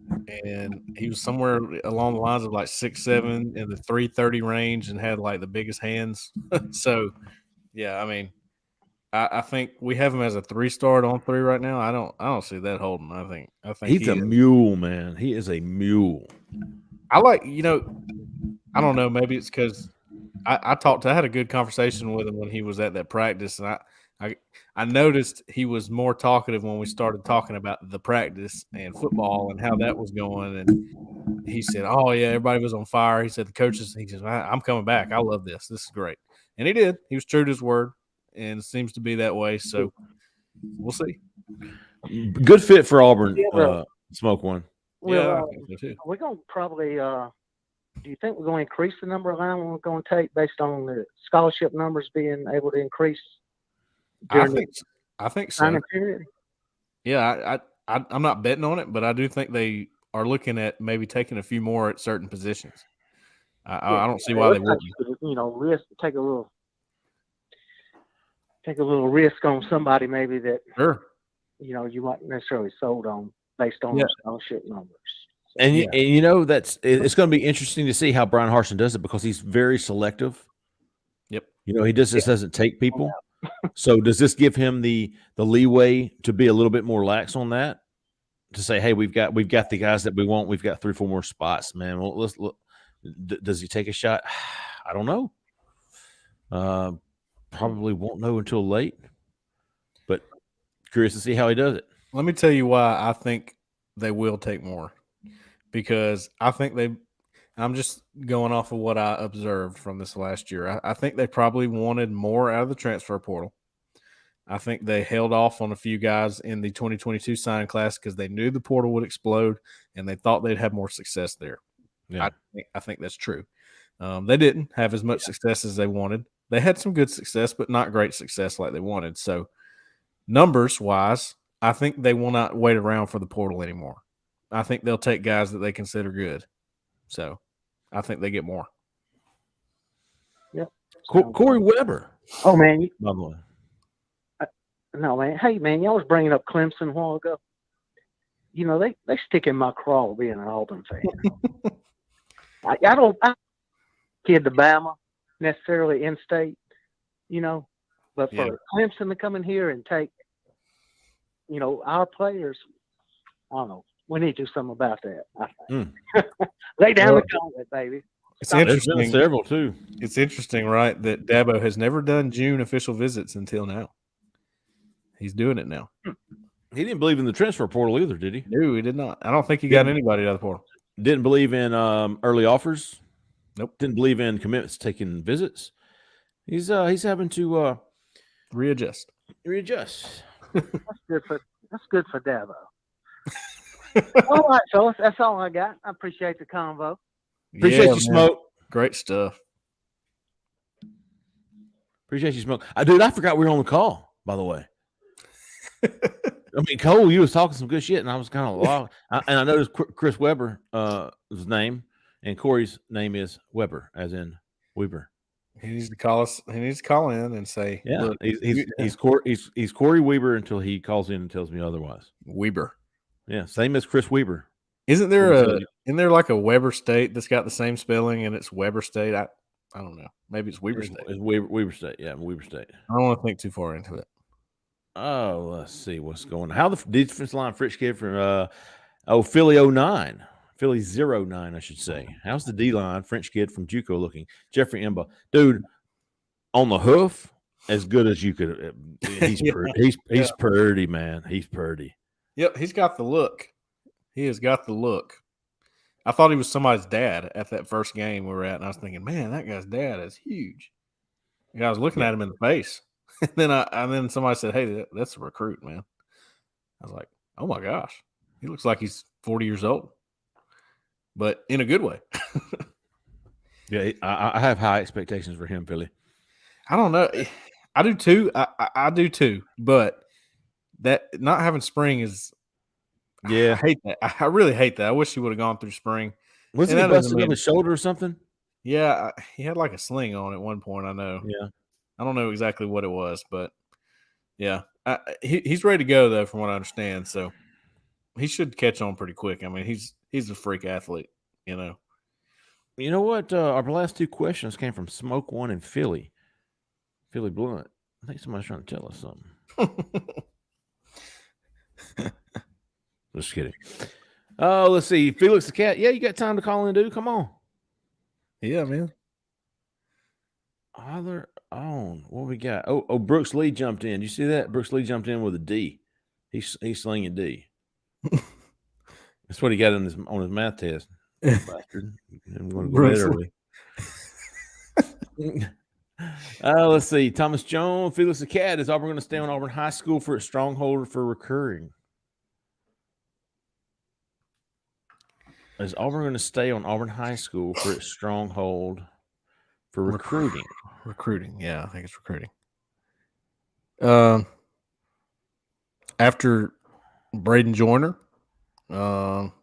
and he was somewhere along the lines of like 6'7" in the 330 range, and had like the biggest hands. So, yeah, I mean, I think we have him as a 3-star on 3 right now. I don't see that holding. I think He's a mule, man. He is a mule. I like, I don't know. Maybe it's because I had a good conversation with him when he was at that practice, and I noticed he was more talkative when we started talking about the practice and football and how that was going. And he said, "Oh yeah, everybody was on fire." He said, "The coaches." He said, "I'm coming back. I love this. This is great." And he did. He was true to his word, and it seems to be that way. So we'll see. Good fit for Auburn. Smoke one. Well, I think so too. we're gonna probably. Do you think we're going to increase the number of linemen we're going to take based on the scholarship numbers being able to increase? I think so. Signing period? Yeah, I'm not betting on it, but I do think they are looking at maybe taking a few more at certain positions. I don't see why they wouldn't. Risk, take a little risk on somebody maybe that Sure. You weren't necessarily sold on based on scholarship numbers. And it's going to be interesting to see how Brian Harsin does it, because he's very selective. Yep. He just doesn't take people. So does this give him the leeway to be a little bit more lax on that? To say, hey, we've got the guys that we want. We've got 3 or 4 more spots, man. Well, let's look. Does he take a shot? I don't know. Probably won't know until late. But curious to see how he does it. Let me tell you why I think they will take more. Because I think I'm just going off of what I observed from this last year. I think they probably wanted more out of the transfer portal. I think they held off on a few guys in the 2022 signing class because they knew the portal would explode and they thought they'd have more success there. Yeah. I think that's true. They didn't have as much success as they wanted. They had some good success, but not great success like they wanted. So numbers-wise, I think they will not wait around for the portal anymore. I think they'll take guys that they consider good. So I think they get more. Yep. Corey Weber. Oh, man. No, man. Hey, man, y'all was bringing up Clemson a while ago. They stick in my craw being an Auburn fan. I don't kid to Bama necessarily in state, but for Clemson to come in here and take, our players, I don't know. We need to do something about that. I think. Lay down the gauntlet, baby. It's interesting. There's been several too. It's interesting, right, that Dabo has never done June official visits until now. He's doing it now. He didn't believe in the transfer portal either, did he? No, he did not. I don't think he got anybody out of the portal. Didn't believe in early offers. Nope. Didn't believe in commitments taking visits. He's having to readjust. That's good for Dabo. All right, fellas. That's all I got. I appreciate the convo. Appreciate you, Smoke. Great stuff. Appreciate you, Smoke. Dude, I forgot we were on the call, by the way. I mean, Cole, you was talking some good shit, and I was kind of lost. And I noticed Chris Weber, his name, and Corey's name is Weber, as in Weber. He needs to call us. He needs to call in and say, "Yeah, look, he's Corey Weber until he calls in and tells me otherwise." Weber. Yeah, same as Chris Weber. Isn't there like a Weber State that's got the same spelling and it's Weber State? I don't know. Maybe it's Weber State. It's Weber State. Yeah, Weber State. I don't want to think too far into it. Oh, let's see what's going on. How the defensive line Fritz kid from Philly 09. Philly 09, I should say. How's the D-line French kid from JUCO looking? Jeffrey Imba. Dude, on the hoof, as good as you could. He's he's purdy, man. He's purdy. Yep, he's got the look. He has got the look. I thought he was somebody's dad at that first game we were at, and I was thinking, man, that guy's dad is huge. And I was looking at him in the face. And then somebody said, hey, that's a recruit, man. I was like, oh, my gosh. He looks like he's 40 years old, but in a good way. Yeah, I have high expectations for him, Philly. I don't know. I do too. I do too. But that not having spring is – yeah, I hate that. I really hate that. I wish he would have gone through spring. Wasn't he busted on his shoulder or something? Yeah, he had like a sling on at one point, I know. Yeah. I don't know exactly what it was, but yeah. He's ready to go, though, from what I understand. So he should catch on pretty quick. I mean, he's a freak athlete, you know. You know what? Our last two questions came from Smoke One and Philly Blunt. I think somebody's trying to tell us something. Just kidding. Oh, let's see. Felix the Cat. Yeah, you got time to call in, dude. Come on. Yeah, man. Either on. What we got? Oh, Brooks Lee jumped in. You see that? Brooks Lee jumped in with a D. He's slinging D. That's what he got on his math test. Bastard. I'm going to go bed early. Let's see. Thomas Jones, Felix the Cat. Is Auburn going to stay on Auburn High School for its stronghold for recruiting? Is Auburn going to stay on Auburn High School for its stronghold for recruiting? Recruiting, yeah, I think it's recruiting. After Braden Joyner, Powell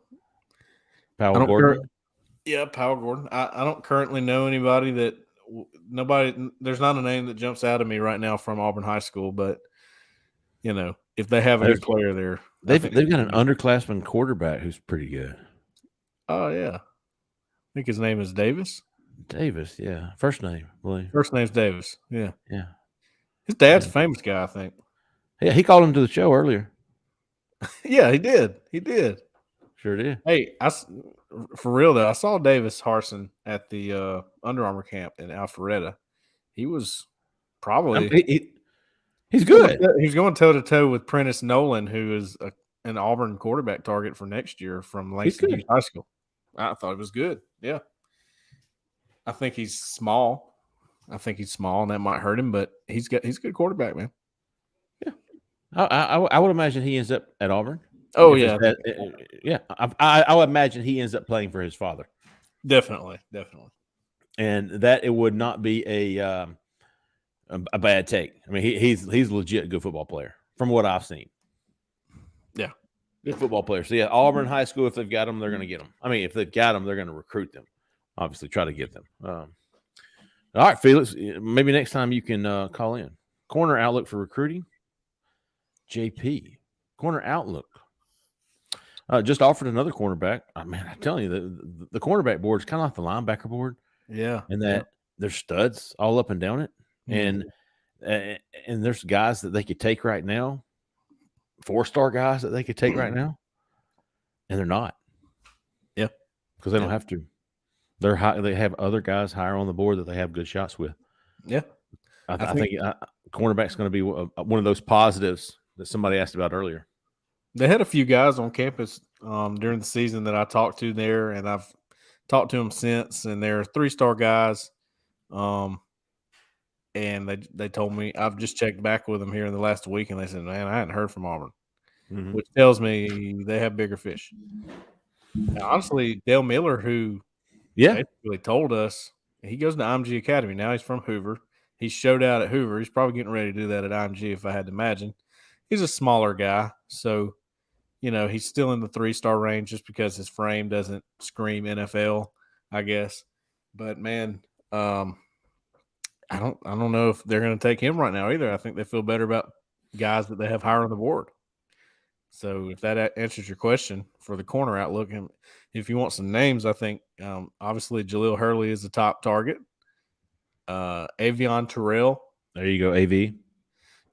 Gordon. Powell Gordon. I don't currently know anybody there's not a name that jumps out at me right now from Auburn High School, but you know, if they have a good player there, they've got an underclassman quarterback who's pretty good. Oh yeah, I think his name is Davis. Davis, yeah, first name, I believe. First name's Davis. Yeah. His dad's a famous guy, I think. Yeah, he called him to the show earlier. Yeah, he did. He did. Sure did. Hey, for real though, I saw Davis Harson at the Under Armour camp in Alpharetta. He was probably he's good. He's going toe to toe with Prentice Nolan, who is an Auburn quarterback target for next year from Langston Hughes High School. I thought it was good. Yeah, I think he's small. And that might hurt him, but he's a good quarterback, man. Yeah, I would imagine he ends up at Auburn. Oh yeah, I would imagine he ends up playing for his father. Definitely, and that it would not be a bad take. I mean, he's legit a good football player from what I've seen. Yeah, good football player. So yeah, Auburn High School. If they've got them, they're going to get them. I mean, if they've got them, they're going to recruit them. Obviously, try to get them. All right, Felix. Maybe next time you can call in. Corner outlook for recruiting. JP corner outlook. Just offered another cornerback. I'm telling you, the cornerback board is kind of like the linebacker board. Yeah, and that there's studs all up and down it, and there's guys that they could take right now, 4-star guys that they could take right now, and they're not. Yeah, because they don't have to. They're high. They have other guys higher on the board that they have good shots with. Yeah, I think cornerback's going to be one of those positives that somebody asked about earlier. They had a few guys on campus during the season that I talked to there, and I've talked to them since, and they're 3-star guys. And they told me, I've just checked back with them here in the last week, and they said, man, I hadn't heard from Auburn, which tells me they have bigger fish. Now, honestly, Dale Miller, who basically told us, he goes to IMG Academy. Now he's from Hoover. He showed out at Hoover. He's probably getting ready to do that at IMG if I had to imagine. He's a smaller guy, so you know, he's still in the 3-star range just because his frame doesn't scream NFL, I guess. But man, I don't know if they're going to take him right now either. I think they feel better about guys that they have higher on the board. So if that answers your question for the corner outlook, and if you want some names, I think obviously Jaleel Hurley is the top target. Avion Terrell. There you go, AV.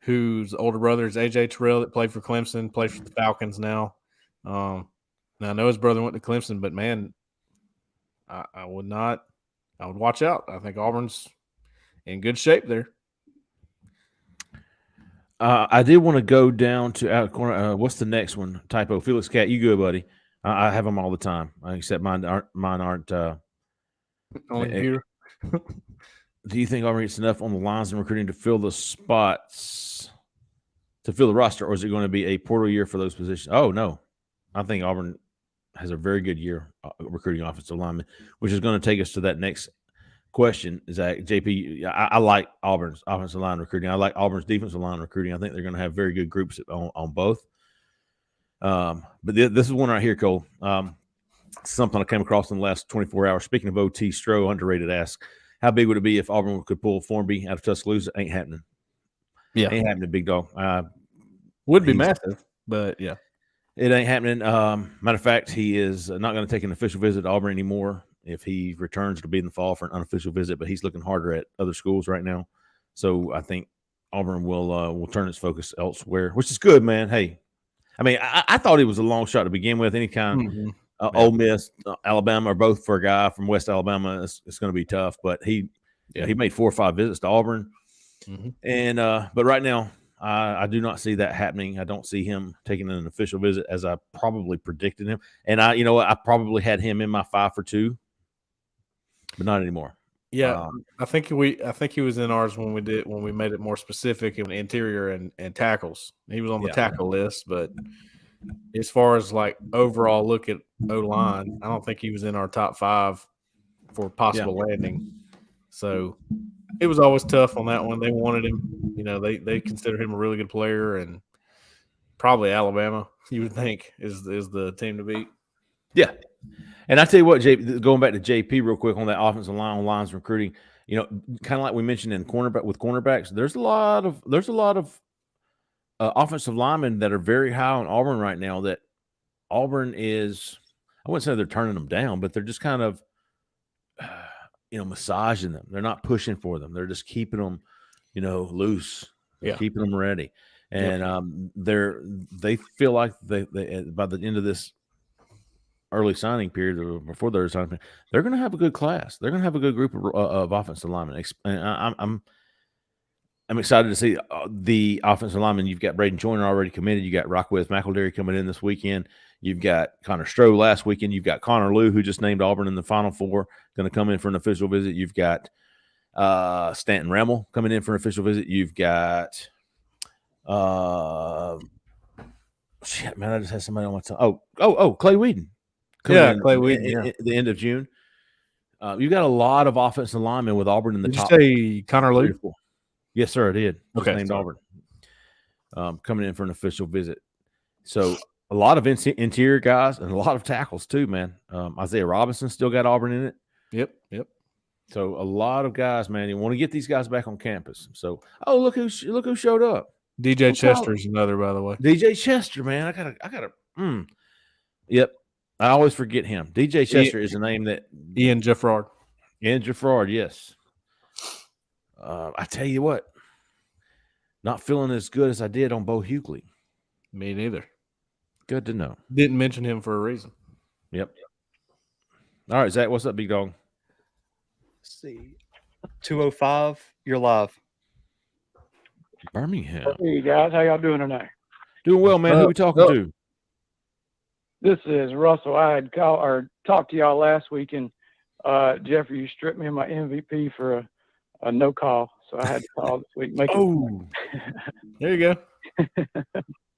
whose older brother is AJ Terrell that played for Clemson, plays for the Falcons now. Now I know his brother went to Clemson, but man, I would watch out. I think Auburn's in good shape there. I did want to go down to out corner. What's the next one? Typo. Felix Cat, you good, buddy? I have them all the time, except mine aren't. On the computer. Do you think Auburn gets enough on the lines and recruiting to fill the spots, to fill the roster, or is it going to be a portal year for those positions? Oh, no. I think Auburn has a very good year recruiting offensive linemen, which is going to take us to that next question. Is that JP? I like Auburn's offensive line recruiting. I like Auburn's defensive line recruiting. I think they're going to have very good groups on both. But this is one right here, Cole. Something I came across in the last 24 hours. Speaking of OT, Stroh, underrated, asks, how big would it be if Auburn could pull Formby out of Tuscaloosa? Ain't happening. Yeah. Ain't happening, big dog. Would be massive, but yeah. It ain't happening. Matter of fact, he is not going to take an official visit to Auburn anymore. If he returns, to be in the fall for an unofficial visit, but he's looking harder at other schools right now. So I think Auburn will turn its focus elsewhere, which is good, man. Hey, I mean, I thought he was a long shot to begin with. Any kind Ole Miss, Alabama, or both for a guy from West Alabama, it's going to be tough. But he made 4 or 5 visits to Auburn, and but right now I do not see that happening. I don't see him taking an official visit as I probably predicted him. And I probably had him in my 5 for 2, but not anymore. Yeah, I think he was in ours when we made it more specific in interior and tackles. He was on the tackle list, but as far as like overall look at O-line, I don't think he was in our top 5 for possible landing. So it was always tough on that one. They wanted him. They consider him a really good player, and probably Alabama, you would think, is the team to beat. Yeah. And I tell you what, going back to JP real quick on that offensive line, on lines recruiting, kind of like we mentioned in cornerbacks, there's a lot of offensive linemen that are very high on Auburn right now that Auburn is, I wouldn't say they're turning them down, but they're just kind of, massaging them. They're not pushing for them. They're just keeping them, loose, keeping them ready. And they feel like they by the end of this early signing period or before their signing period, they're going to have a good class. They're going to have a good group of offensive linemen. And I'm excited to see the offensive linemen. You've got Braden Joyner already committed. You got Raquez Mcelderry coming in this weekend. You've got Connor Stroh last weekend. You've got Connor Liu, who just named Auburn in the Final Four, going to come in for an official visit. You've got Stanton Remmel coming in for an official visit. You've got shit, man, I just had somebody on my tongue. Clay Whedon. Clay Whedon. At the end of June. You've got a lot of offensive linemen with Auburn in the top. Did you say Connor Liu? Yes, sir, I did. Okay, named Auburn. Coming in for an official visit. So a lot of interior guys and a lot of tackles too, man. Isaiah Robinson still got Auburn in it. Yep. So a lot of guys, man. You want to get these guys back on campus. So, look who showed up. DJ Chester's another, by the way. DJ Chester, man. I gotta. Yep. I always forget him. DJ Chester is a name that Ian Jeffrard. Yes. I tell you what, not feeling as good as I did on Bo Hughley. Me neither. Good to know. Didn't mention him for a reason. Yep. All right, Zach, what's up, big dog? Let's see. 205, you're live. Birmingham. Hey, guys. How y'all doing tonight? Doing well, man. Who we talking to? This is Russell. I had talked to y'all last week, and Jeffrey, you stripped me of my MVP for a no call, so I had to call this week. There you go.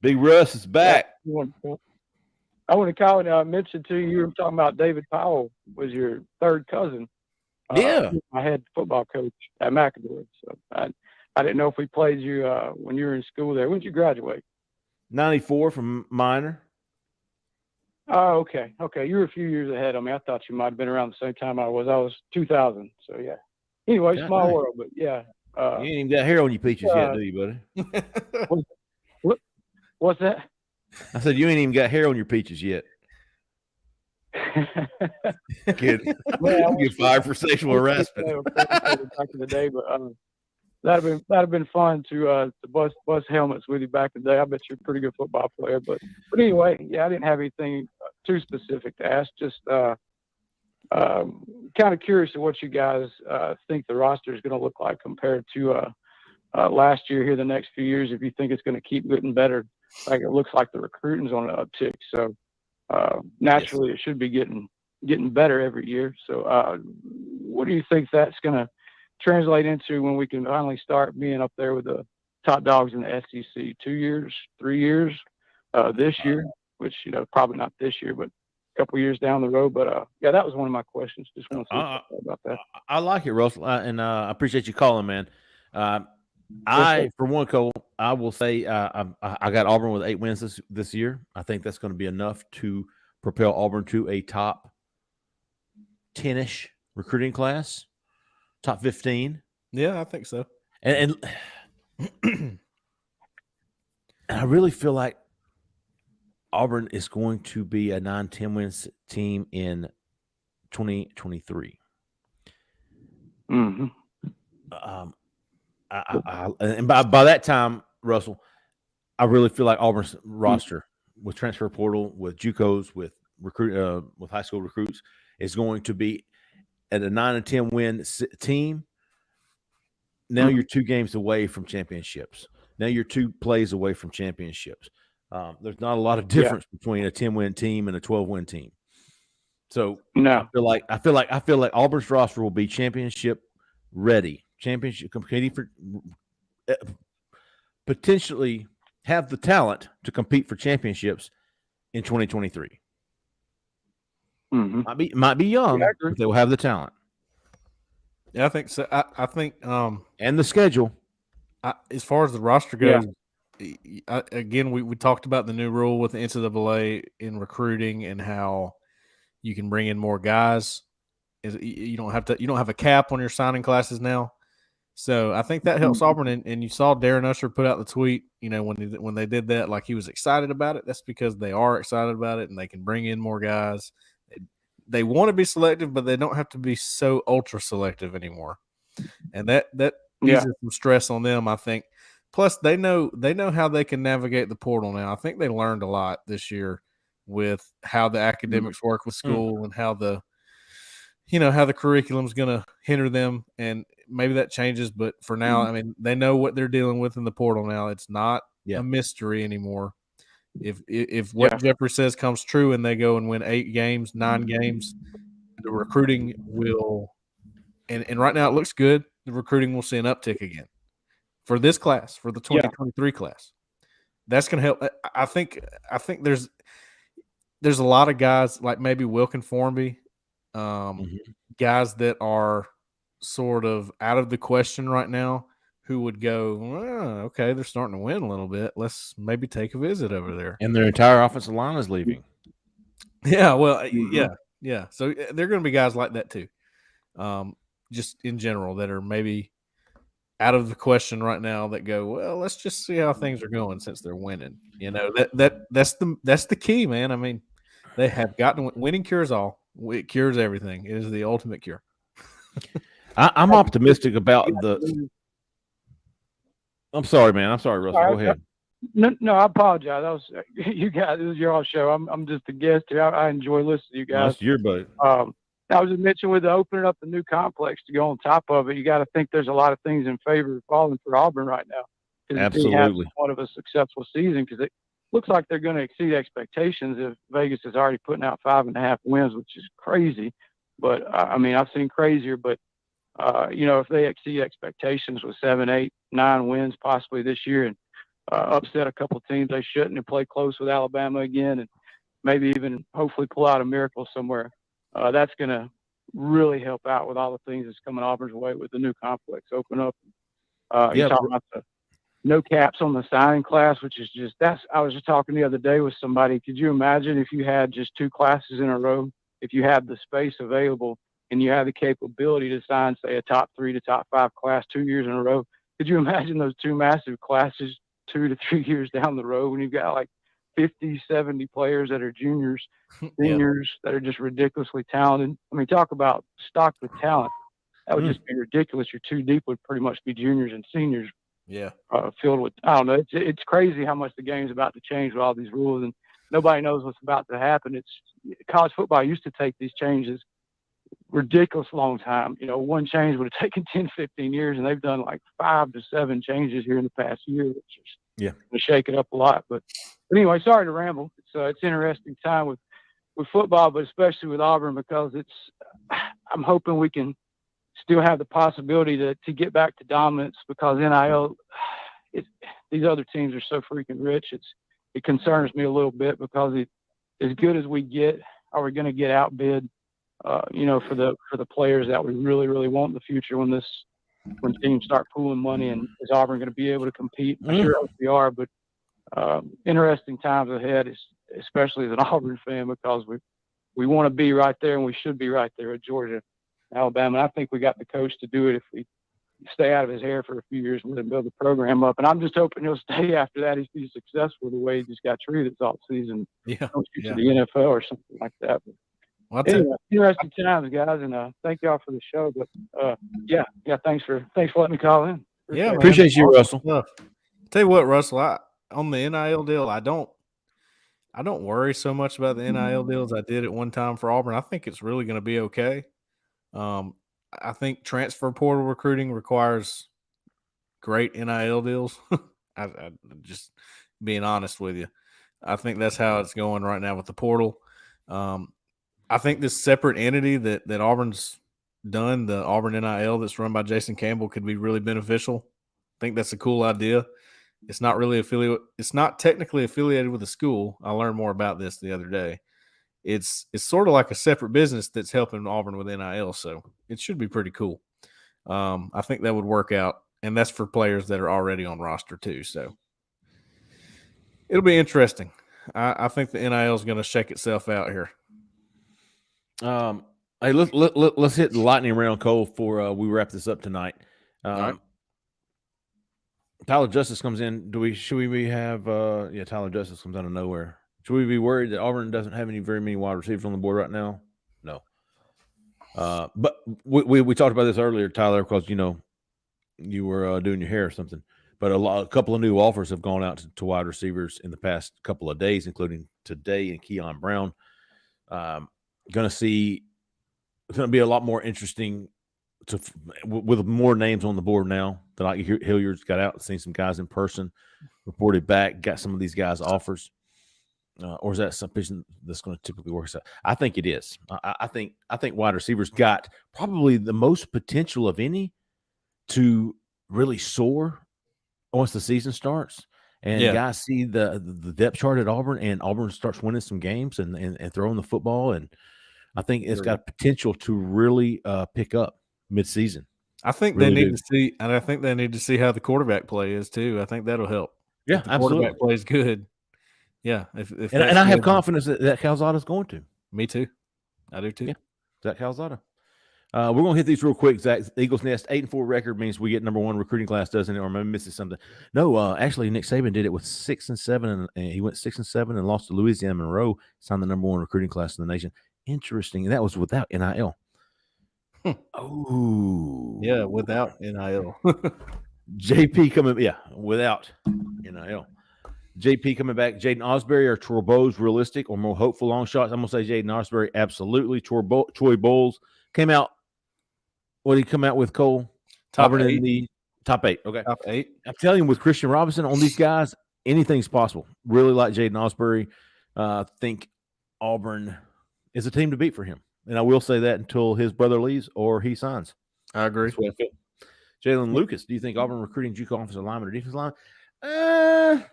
Big Russ is back. I want to call and mention to you, were talking about David Powell was your third cousin. I had football coach at McAdoo, so I didn't know if we played you when you were in school there. When did you graduate? 94 from minor. Oh, okay. You were a few years ahead of me. I thought you might have been around the same time I was. I was 2000, so yeah. Anyway, small world, but yeah. You ain't even got hair on your peaches yet, do you, buddy? What's that? I said you ain't even got hair on your peaches yet. Kid, you get fired for sexual harassment. Back in the day, but that'd have been fun to bust helmets with you back in the day. I bet you're a pretty good football player. But anyway, yeah, I didn't have anything too specific to ask. Just kind of curious of what you guys think the roster is going to look like compared to last year here the next few years, if you think it's going to keep getting better. Like it looks like the recruiting's on an uptick. So naturally it should be getting better every year. So what do you think that's going to translate into when we can finally start being up there with the top dogs in the SEC? 2 years, 3 years, this year, which, probably not this year, but a couple years down the road. But yeah, that was one of my questions. Just want to see about that. I like it, Russell, and I appreciate you calling, man. For one, Cole, I will say I got Auburn with 8 wins this year. I think that's going to be enough to propel Auburn to a top 10-ish recruiting class, top 15. Yeah, I think so. And I really feel like Auburn is going to be a 9-10 wins team in 2023. Mm-hmm. And by that time, Russell, I really feel like Auburn's roster with transfer portal, with JUCOs, with high school recruits, is going to be at a 9-10 win team. Now you're 2 games away from championships. Now you're 2 plays away from championships. There's not a lot of difference between a 10-win team and a 12-win team. So no. I feel like Auburn's roster will be championship ready. Championship competing for potentially have the talent to compete for championships in 2023. Mm-hmm. Might be young, but they will have the talent. Yeah, I think so. I think and the schedule. As far as the roster goes, again, we talked about the new rule with the NCAA in recruiting and how you can bring in more guys. You don't have a cap on your signing classes now. So I think that helps Auburn. And you saw Darren Usher put out the tweet, when they did that, like he was excited about it. That's because they are excited about it and they can bring in more guys. They want to be selective, but they don't have to be so ultra selective anymore. And that eases some stress on them, I think. Plus, they know how they can navigate the portal now. I think they learned a lot this year with how the academics work with school and how the curriculum's going to hinder them, and maybe that changes. But for now, I mean, they know what they're dealing with in the portal now. It's not a mystery anymore. If what Jeffrey says comes true and they go and win 8 games, 9 games, the recruiting will, and right now it looks good. The recruiting will see an uptick again for this class, for the 2023 class. That's going to help. I think there's a lot of guys like maybe Wilkin Formby, guys that are sort of out of the question right now, who would go, okay, they're starting to win a little bit. Let's maybe take a visit over there. And their entire offensive line is leaving. Yeah, well, yeah. So there are going to be guys like that too, just in general, that are maybe out of the question right now that go, well, let's just see how things are going since they're winning. That's the key, man. I mean, they have gotten winning cures all. It cures everything. It is the ultimate cure. I'm optimistic about the. I'm sorry, man. I'm sorry, Russell. Go ahead. No, I apologize. That was you guys. This is your show. I'm just a guest here. I enjoy listening to you guys. That's your boat. I was just mentioning with opening up the new complex to go on top of it. You got to think there's a lot of things in favor of falling for Auburn right now. Absolutely. One of a successful season, because it looks like they're going to exceed expectations. If Vegas is already putting out 5.5 wins, which is crazy. But I mean, I've seen crazier. But if they exceed expectations with 7, 8, 9 wins possibly this year, and upset a couple teams they shouldn't, and play close with Alabama again, and maybe even hopefully pull out a miracle somewhere, that's going to really help out with all the things that's coming Auburn's way with the new complex open up. You're talking about the no caps on the signing class, which is I was just talking the other day with somebody. Could you imagine if you had just 2 classes in a row, if you had the space available and you had the capability to sign, say, a top 3 to top 5 class 2 years in a row? Could you imagine those 2 massive classes 2 to 3 years down the road when you've got like 50, 70 players that are juniors, seniors that are just ridiculously talented? I mean, talk about stocked with talent. That would just be ridiculous. Your two deep would pretty much be juniors and seniors. Yeah. Filled with, I don't know. It's crazy how much the game's about to change with all these rules, and nobody knows what's about to happen. College football used to take these changes ridiculous long time. One change would have taken 10, 15 years, and they've done like 5 to 7 changes here in the past year, which is going to shake it up a lot. But anyway, sorry to ramble. It's interesting time with football, but especially with Auburn, because I'm hoping we can still have the possibility to get back to dominance, because NIL, these other teams are so freaking rich. It concerns me a little bit, because as good as we get, are we going to get outbid? For the players that we really, really want in the future when teams start pooling money, and is Auburn going to be able to compete? I sure hope we are, but interesting times ahead, especially as an Auburn fan, because we want to be right there, and we should be right there at Georgia, Alabama. And I think we got the coach to do it if we stay out of his hair for a few years and let him build the program up. And I'm just hoping he'll stay after that. He's successful the way he just got treated this offseason. Yeah. To the NFL or something like that. But anyway, interesting times, guys, and thank y'all for the show. But thanks for letting me call in. Appreciate you, Russell. Tell you what, Russell, on the NIL deal, I don't worry so much about the NIL deals I did at one time for Auburn. I think it's really going to be okay. I think transfer portal recruiting requires great NIL deals. I just being honest with you. I think that's how it's going right now with the portal. I think this separate entity that Auburn's done, the Auburn NIL that's run by Jason Campbell, could be really beneficial. I think that's a cool idea. It's not really it's not technically affiliated with the school. I learned more about this the other day. It's sort of like a separate business that's helping Auburn with NIL, so it should be pretty cool. I think that would work out, and that's for players that are already on roster too. So it'll be interesting. I think the NIL is going to shake itself out here. Hey, let's hit the lightning round, Cole, before we wrap this up tonight. Right. Tyler Justice comes in. Should we have Tyler Justice comes out of nowhere. Should we be worried that Auburn doesn't have very many wide receivers on the board right now? No. But we talked about this earlier, Tyler, because you were doing your hair or something. But a couple of new offers have gone out to wide receivers in the past couple of days, including today and Keon Brown. It's going to be a lot more interesting with more names on the board now. That like Hilliard's got out and seen some guys in person, reported back, got some of these guys offers. Or is that something that's going to typically work out? I think it is. I think wide receivers got probably the most potential of any to really soar once the season starts. And guys see the depth chart at Auburn, and Auburn starts winning some games and throwing the football. And I think it's got potential to really pick up midseason. I think they need to see, and I think they need to see how the quarterback play is too. I think that'll help. Yeah, if the quarterback plays good. Yeah, and I have confidence that Calzada's going to. Me too. I do too. Yeah, Zach Calzada. We're going to hit these real quick. Zach, Eagles Nest 8-4 record means we get number one recruiting class, doesn't it? Or am I missing something? No, actually, Nick Saban did it with 6-7, and he went 6-7 and lost to Louisiana Monroe. Signed the number one recruiting class in the nation. Interesting, and that was without NIL. Oh, yeah, without NIL. JP coming, without NIL. JP coming back. Jaden Osbury or Troy Bowles realistic or more hopeful long shots? I'm going to say Jaden Osbury, absolutely. Troy Bowles came out. What did he come out with, Cole? Top Auburn 8. In the top 8. Okay. Top 8. I'm telling you, with Christian Robinson on these guys, anything's possible. Really like Jaden Osbury. Think Auburn is a team to beat for him. And I will say that until his brother leaves or he signs. I agree. That's what I feel. Jalen Lucas, do you think Auburn recruiting JUCO offensive lineman or defensive lineman?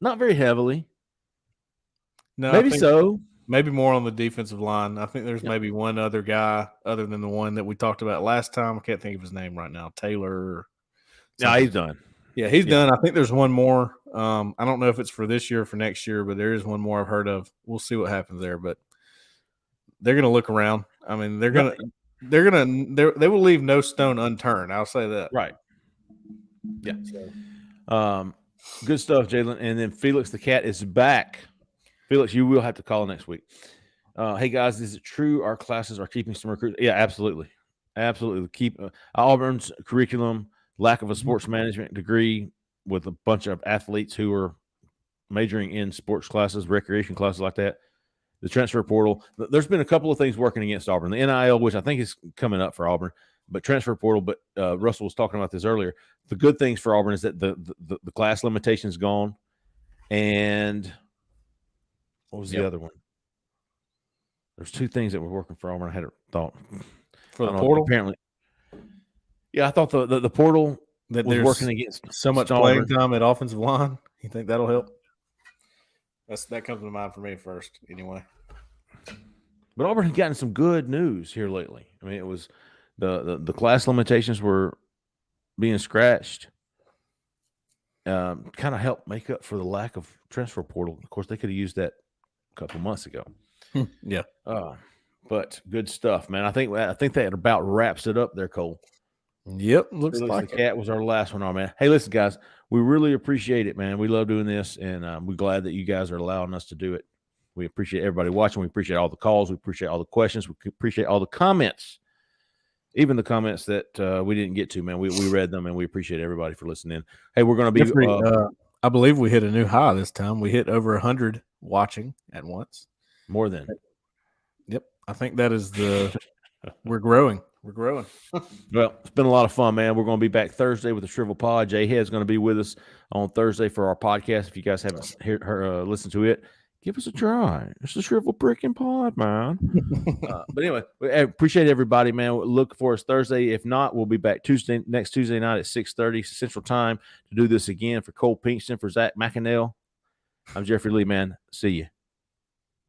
Not very heavily. No, maybe so. Maybe more on the defensive line. I think there's maybe one other guy other than the one that we talked about last time. I can't think of his name right now. Taylor. Yeah, he's done. Yeah, he's done. I think there's one more. I don't know if it's for this year or for next year, but there is one more I've heard of. We'll see what happens there. But they're going to look around. I mean, they will leave no stone unturned. I'll say that. Right. Yeah. So. Good stuff, Jalen. And then Felix the Cat is back. Felix, you will have to call next week. Hey, guys, is it true our classes are keeping some recruits? Yeah, absolutely. Absolutely. Keep Auburn's curriculum, lack of a sports management degree with a bunch of athletes who are majoring in sports classes, recreation classes like that. The transfer portal. There's been a couple of things working against Auburn. The NIL, which I think is coming up for Auburn, but transfer portal. But Russell was talking about this earlier. The good things for Auburn is that the class limitation is gone. And what was the other one? There's two things that were working for Auburn. I had a thought. For the portal? Apparently. Yeah, I thought the portal that was there's working against so much playing time at offensive line. You think that'll help? That comes to mind for me first, anyway. But Auburn had gotten some good news here lately. I mean, it was the class limitations were being scratched. Kind of helped make up for the lack of transfer portal. Of course, they could have used that a couple months ago. Yeah. But good stuff, man. I think that about wraps it up there, Cole. Yep, looks like the cat was our last one, man. Hey, listen, guys, we really appreciate it, man. We love doing this, and we're glad that you guys are allowing us to do it. We appreciate everybody watching. We appreciate all the calls. We appreciate all the questions. We appreciate all the comments, even the comments that we didn't get to, man. We read them, and we appreciate everybody for listening. Hey, we're going to be I believe we hit a new high this time. We hit over 100 watching at once. More than. Yep. I think that is we're growing. We're growing. Well, it's been a lot of fun, man. We're going to be back Thursday with the Shrivel Pod. Jhead is going to be with us on Thursday for our podcast. If you guys haven't listened to it, give us a try. It's the Shrivel Brickin' Pod, man. But anyway, I appreciate everybody, man. Look for us Thursday. If not, we'll be back next Tuesday night at 6:30 Central Time to do this again. For Cole Pinkston, for Zach McInerney, I'm Jeffrey Lee, man. See you.